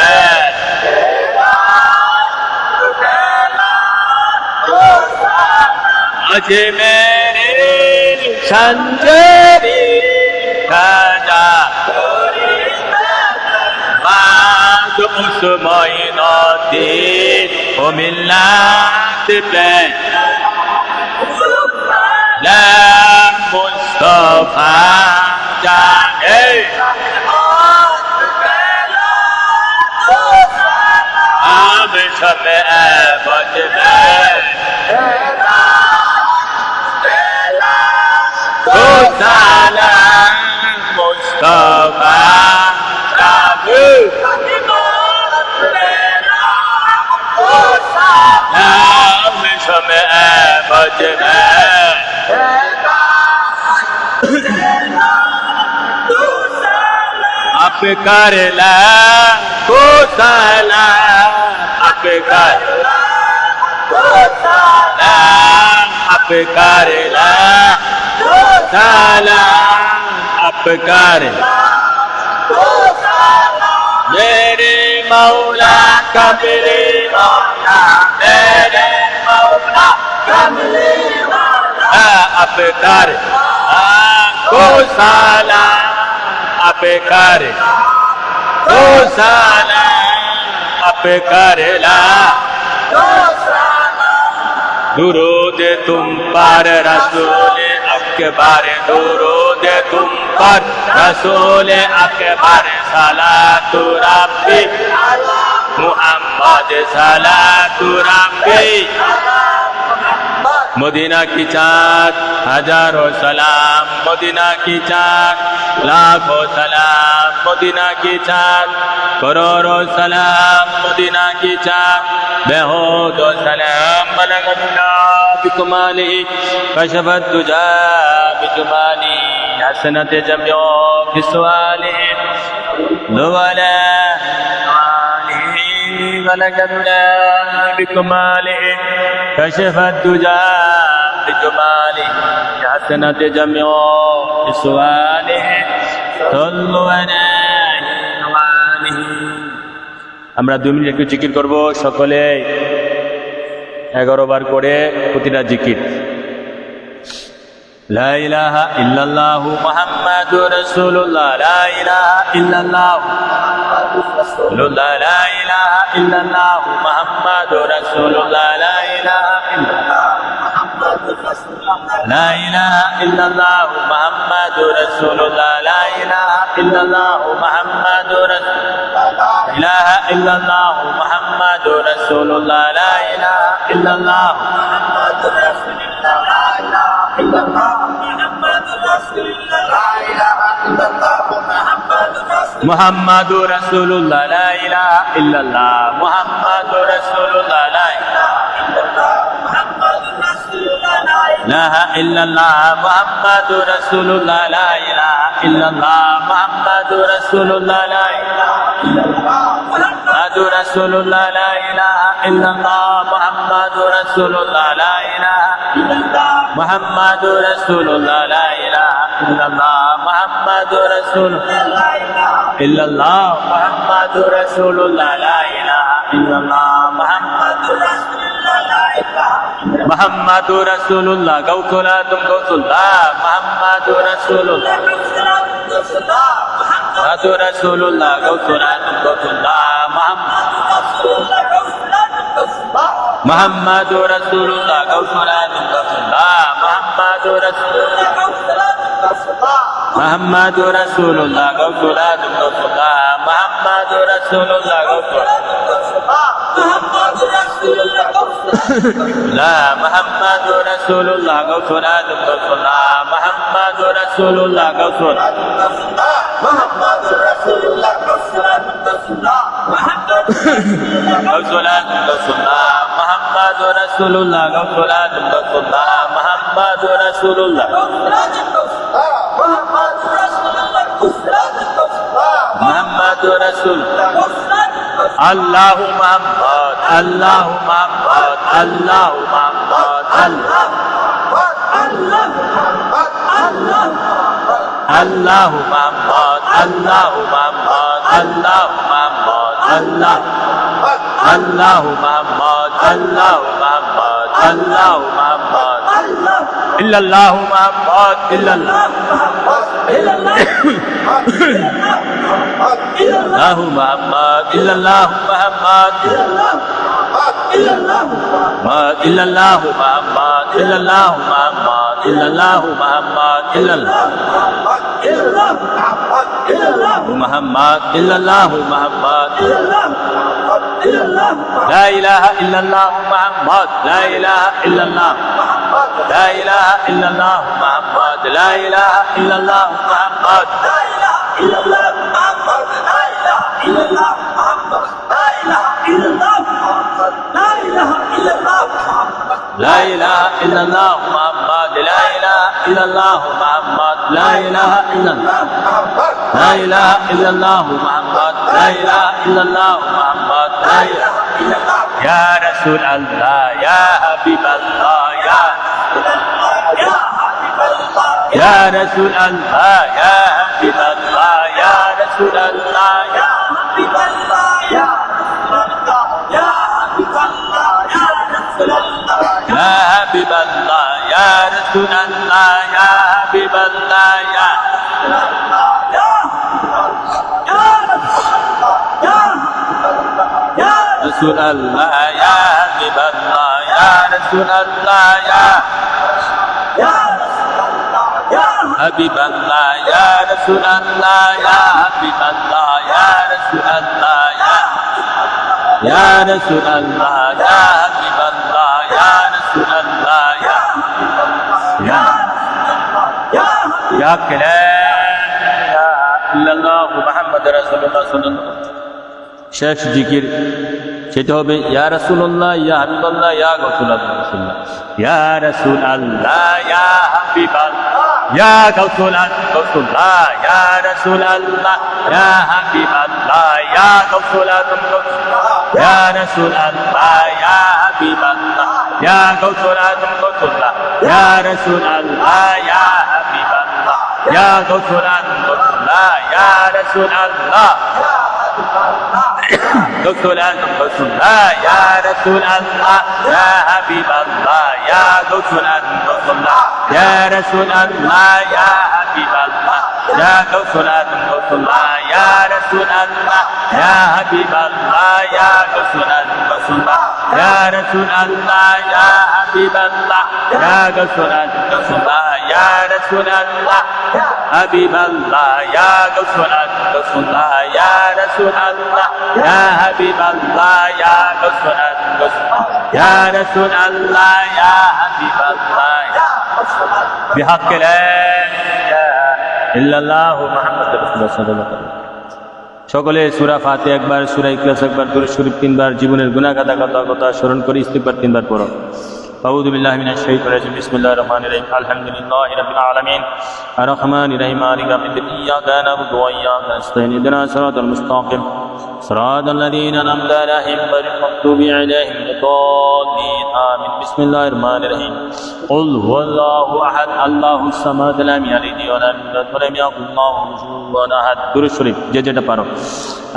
آج میرے سنجری خجا بعد اس معیناتی و ملت پہ لا مصطفى جانے آب شمع بج میں کو سلام مصطفى جانے آب شمع بج میں آپ کر لا کو سلام آپ کر آپ کر لا سلام آپ کر میرے مولا کملی مولا میرے مولا کملی مولا آپ کر کو سلام آپ کر کو سلام آپ کر لا درود تم پر رسول اکبر درود تم پر رسول اکبر صلاۃ ربی محمد صلاۃ ربی مدینہ کی چاند ہزاروں سلام مدینہ کی چاند لاکھوں سلام مدینہ کی چاند کروڑوں سلام مدینہ کی چاند بہودوں سلام بلغنا بکمالہ کشف الدجى بجمالہ حسنت جميع بسوالہ لولا بلغنا بکمالہ کشف الدجى بجمالہ حسنت جميع بسوالہ صلوا علیہ আমরা 2 মিনিট একটু জিকির করব সকলে 11 বার করে প্রতিটা জিকির লা ইলাহা ইল্লাল্লাহ মুহাম্মাদুর রাসূলুল্লাহ লা ইলাহা ইল্লাল্লাহ লা ইলাহা ইল্লাল্লাহ মুহাম্মাদুর রাসূলুল্লাহ লা ইলাহা ইল্লাল্লাহ لا إله إلا الله محمد رسول الله لا إله إلا الله محمد رسول الله لا إله إلا الله محمد رسول الله لا إله إلا الله محمد رسول الله لا إله إلا الله محمد رسول الله لا إله إلا الله محمد رسول মুহাম্মাদুর রাসূলুল্লাহ লা ইলাহা ইল্লাল্লাহ মুহাম্মাদুর রাসূলুল্লাহ লা ইলাহা ইল্লাল্লাহ মুহাম্মাদুর রাসূলুল্লাহ লা ইলাহা ইল্লাল্লাহ মুহাম্মাদুর রাসূলুল্লাহ লা মুহাম্মাদুর রাসূলুল্লাহ লা ইলাহা ইল্লাল্লাহ মুহাম্মাদুর রাসূলুল্লাহ লা ইলাহা মুহাম্মাদুর রাসূলুল্লাহ লা ইলাহা ইল্লাল্লাহ মুহাম্মাদুর রাসূলুল্লাহ ইল্লাল্লাহ মুহাম্মাদুর রাসূলুল্লাহ লা ইলাহা ইল্লাল্লাহ মুহাম্মাদুর রাসূলুল্লাহ গাউসুল আযম গাউসুল্লাহ মুহাম্মাদুর রাসূলুল্লাহ মুহাম্মাদুর রাসূলুল্লাহ গাউসুল আযম গাউসুল্লাহ মুহাম্মাদুর রাসূলুল্লাহ গাউসুল আযম গাউসুল্লাহ মুহাম্মাদুর রাসূলুল্লাহ মুহাম্মাদুর রাসূলুল্লাহ গাউসুল আযম গাউসুল্লাহ মুহাম্মাদুর রাসূলুল্লাহ গাউসুল لا محمد رسول الله غوث العالم غوث الله محمد رسول الله غوث محمد رسول الله غوث العالم غوث الله غوث العالم غوث الله محمد رسول الله غوث العالم غوث الله محمد رسول الله محمد رسول الله محمد الله محمد الله محمد الله محمد الله محمد الله محمد الله الله محمد الله محمد الله محمد إلا الله محمد إلا الله الله محمد إلا الله محمد إلا الله محمد إلا الله محمد إلا الله محمد إلا الله محمد إلا الله محمد لا إله إلا الله محمد لا إله إلا الله لا إله إلا الله محمد لا إله إلا الله محمد لا إله إلا الله محمد لا إله إلا الله محمد لا إله إلا الله لا إله إلا الله محمد لا إله إلا الله محمد لا إله إلا الله يا رسول الله يا حبيب الله يا رسول الله يا حبيب الله يا رسول الله يا حبيب الله يا يا حبيب الله يا رسول الله يا حبيب الله يا رسول الله يا حبيب الله يا رسول الله يا حبيب الله يا رسول الله يا حبيب الله يا رسول الله يا رسول الله يا حبيب الله يا رسول الله يا كلام إلا الله محمد رسول الله صلى الله عليه وسلم শেষ জিকির সেটা হবে ইয়া রাসূলুল্লাহ ইয়া হাবিবাল্লাহ ইয়া গাউসুল্লাহ ইয়া রাসূলুল্লাহ ইয়া হাবিবাল্লাহ ইয়া গাউসুল্লাহ ইয়া রাসূলুল্লাহ ইয়া হাবিবাল্লাহ ইয়া গাউসুল্লাহ ইয়া রাসূলুল্লাহ ইয়া হাবিবাল্লাহ ইয়া গাউসুল্লাহ ইয়া রাসূলুল্লাহ ইয়া হাবিবাল্লাহ ইয়া গাউসুল্লাহ ইয়া রাসূলুল্লাহ غوث الله يا رسول الله يا حبيب الله يا غوث الله يا رسول الله يا حبيب الله يا غوث الله يا رسول الله يا حبيب الله يا غوث الله يا رسول الله يا حبيب الله يا غوث الله يا رسول الله حبيب الله يا غوث الله يا رسول الله يا حبيب الله يا غوث الله يا رسول الله يا حبيب الله بحق لا إله إلا الله محمد رسول الله صلى الله عليه وسلم সকলে সূরা ফাতিহা একবার, সূরা ইখলাস একবার, দুরূদ শরীফ তিনবার, জীবনের গুনাহ খাতা কথা স্মরণ করে ইস্তিগফার তিনবার পড়ো। আউযু বিল্লাহি মিনাশ শাইতানির রাজিম। বিসমিল্লাহির রহমানির রহিম। আলহামদুলিল্লাহি রাব্বিল আলামিন আর রহমানির রহিম মালিকিল ইয়াউমিদ্দিন। ইয়্যাকা না'বুদু ওয়া ইয়্যাকা নাস্তাঈন। ইহদিনাস সিরাতাল মুস্তাকিম সিরাতাল লাযীনা আন'আমতা আলাইহিম গায়রিল মাগদুবি আলাইহিম ওয়ালাদ-দাল্লিন। আমিন। বিসমিল্লাহির রহমানির রহিম। কুল হুয়াল্লাহু আহাদ আল্লাহুস সামাদ লাম ইয়ালিদ ওয়া লাম ইউলাদ ওয়া লাম ইয়াকুল লাহু কুফুওয়ান আহাদ। দুরূদ শরীফ যে যেটা পারো।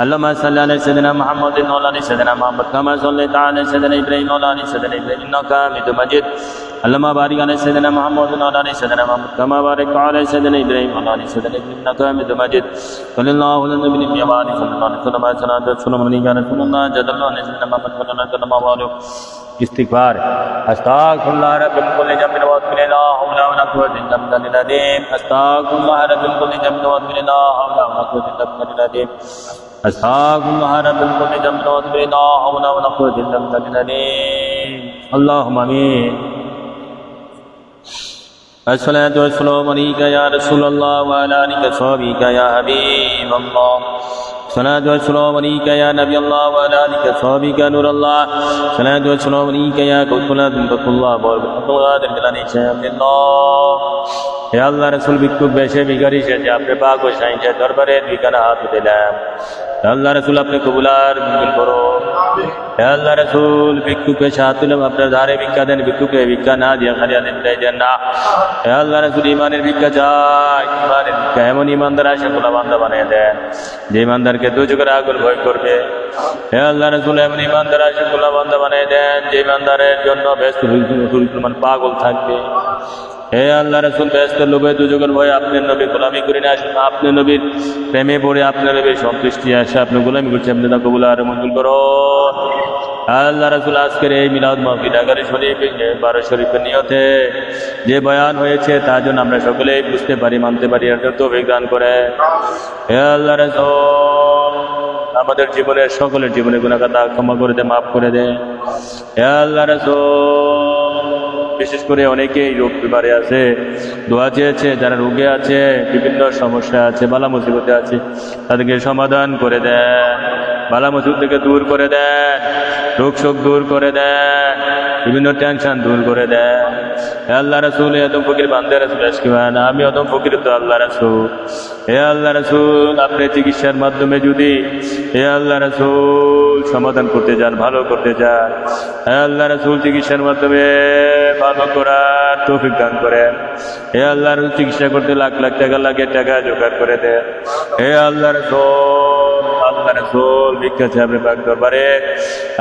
আল্লাহুম্মা সাল্লি আলা সাইয়্যিদিনা মুহাম্মাদিন ওয়া আলা আলি সাইয়্যিদিনা মুহাম্মাদ কামা সাল্লাইতা আলা সাইয়্যিদিনা ইব্রাহিম ওয়া আলা আলি সাইয়্যিদিনা ইব্রাহিম ইন্নাকা হামিদুম মাজিদ। اللهم بارك على سيدنا محمد وعلى ال سيدنا محمد كما باركت على سيدنا ابراهيم وعلى ال سيدنا ابراهيم انك حميد مجيد. صلى الله على النبي وعلى اله وصحبه وسلم. استغفار استغفر الله رب كل ذنب واتوب اليه لا حول ولا قوه الا بالله العظيم. استغفر الله رب كل ذنب واتوب اليه لا حول ولا قوه الا بالله العظيم. استغفر الله رب كل ذنب واتوب اليه لا حول ولا قوه الا بالله العظيم. اللهم امين. الصلاة والسلام عليك يا رسول الله وعلى آلك وصحبك يا حبيب الله. الصلاة والسلام عليك يا نبي الله وعلى آلك وصحبك يا نور الله. الصلاة والسلام عليك يا قوت الله بنت الله وبركة الله درجلاني شيخ الله. হে আল্লাহ রাসূল ভিক্ষুক বেশে ভিখারি সেজে আপনার পাক ও শাইনজে দরবারে দুইখানা হাত দিলাম। হে আল্লাহ রাসূল আপনি কবুল আর মঞ্জুর করো। হে আল্লাহ রাসূল ভিক্ষুক বেশে হাত দিলাম, আপনার ধারে ভিক্ষা দেন, ভিক্ষুকে ভিক্ষা না দিয়ে খালি হাতে দেন না। হে আল্লাহ রাসূল ইমানের ভিক্ষা চাই, ইমানের ভিক্ষা এমন ইমানদার আশিকুল্লাহ বান্দা বানিয়ে দেন যে ইমানদারকে দুজকের আগুন ভয় করবে। হে আল্লাহ রাসূল এমন ইমানদার আশিকুল্লাহ বান্দা বানিয়ে দেন যে ইমানদারের জন্য ব্যস্ত পাগল থাকবে। হে আল্লাহ রাসূল ব্যস্ত লোভে দুজকের ভয়ে আপনার নবী গোলামি করে না আসেন, আপনার নবীর প্রেমে পড়ে আপনার নবীর সন্তুষ্টি আসে আপনি গোলামি করছে, আপনি তা কবুল আর মঞ্জুর করো। আল্লাহ রাসূল আজকের এই মিলাদ মাহফিল আগারে শরীফ 12 শরীফের নিয়তে যে বয়ান হয়েছে তার জন্য আমরা সকলেই বুঝতে পারি, মানতে পারি, এর জন্য তৌফিক দান করে। হে আল্লাহ রাসূল আমাদের জীবনের সকলের জীবনের গুনাহ খাতা ক্ষমা করে দে, মাফ করে দে। হে আল্লাহ রাসূল বিশেষ করে অনেকেই রোগ বিমারে আছে, দোয়া চেয়েছে, যারা রোগে আছে, বিভিন্ন সমস্যা আছে, বালা মুসিবতে আছে, তাদেরকে সমাধান করে দেন, বালা মুসিবত থেকে দূর করে দেন, রোগ শোক দূর করে দেন, বিভিন্ন টেনশন দূর করে দেন। হে আল্লাহ রাসূল আদম ফকির বান্দা রাসূল আশকিবান আমি আদম ফকির তো আল্লাহ রাসূল। হে আল্লাহ রাসূল আপনি চিকিৎসার মাধ্যমে যদি হে আল্লাহ রাসূল সমাধান করতে যান, ভালো করতে যান, হে আল্লাহ রাসূল চিকিৎসার মাধ্যমে ভালো করার তৌফিক দান করেন। হে আল্লাহ রাসূল চিকিৎসা করতে লাখ লাখ টাকা লাগে, টাকা জোগাড় করে দেন। হে আল্লাহ রাসূল, আল্লাহ রাসূল ভিক্ষা চাবে পাক দরবারে,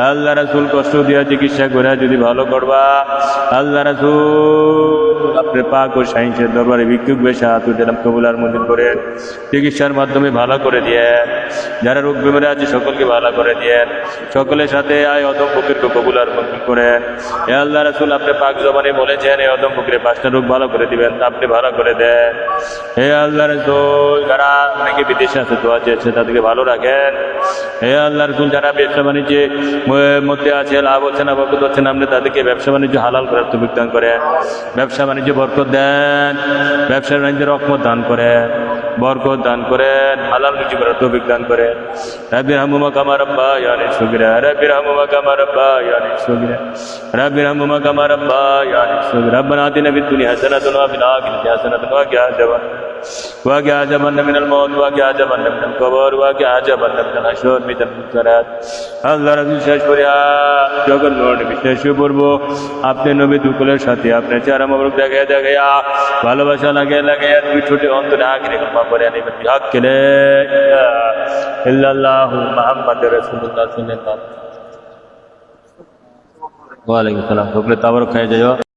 আল্লাহ রাসূল কষ্ট দিয়া চিকিৎসা করে যদি ভালো করবা, আল্লাহ রাসূল আপনি পাক ও শাইনের দরবারে ভিক্ষুক বেশে হাত দিলাম, কবুল আর মঞ্জুর করেন। চিকিৎসার মাধ্যমে ভালো করে দিয়েন, যারা রোগ বিমারে আছে সকলকে ভালো করে দিয়েন, সকলের সাথে আয় অদম ফকিরকে কবুল আর মঞ্জুর করেন। হে আল্লাহ রাসূল আপনি পাক জবানে বলেছেন এই অদম ফকিরের 5টা রোগ ভালো করে দিবেন, আপনি ভালো করে দেন। হে আল্লাহ রাসূল যারা অনেকে বিদেশে আছে দোয়া চেয়েছে তাদেরকে ভালো রাখেন। হে আল্লাহ রাসূল যারা ব্যবসা বাণিজ্যে মধ্যে আছে, লাভ হচ্ছে না, বরকত হচ্ছে না, আপনি তাদেরকে ব্যবসা বাণিজ্য হালাল করার তৌফিক দান করেন, ব্যবসা বাণিজ্যে বরকত দেন, ব্যবসা বাণিজ্যে রহমত দান করেন, বরকত দান করেন, হালাল রুজি করার তৌফিক দান করেন। রাব্বির হামহুমা কামা রাব্বায়ানি সগীরা, রাব্বির হামহুমা কামা রাব্বায়ানি সগীরা, রাব্বির হামহুমা কামা রাব্বায়ানি সগীরা। রব্বানা আতিনা ফিদ দুনিয়া হাসানাতান ওয়া ফিল আখিরাতি হাসানাতান ওয়া কিনা আযাবান আযাবান মিনাল মাউত ওয়া কিনা আযাবান মিনাল কবর ওয়া কিনা আযাবান মিনাল হাশর মিনাল মুনকারাত। আল্লাহ রাসূল শেষ করে যখন নবী বিশ্বাস করব আপনি নবী দুকুলের সাথে আপনার চেহারা মোবারক দেখে দেখে ভালোবাসা লাগে লাগে দুই ছোট অন্তরে আখিরে ক্ষমা করে আনিবেন বিহাক কেলে ইল্লাল্লাহু মুহাম্মাদুর রাসূলুল্লাহ সাল্লাল্লাহু আলাইহি ওয়া সাল্লাম। ওয়া আলাইকুম সালাম। তাবারক খায় যাও।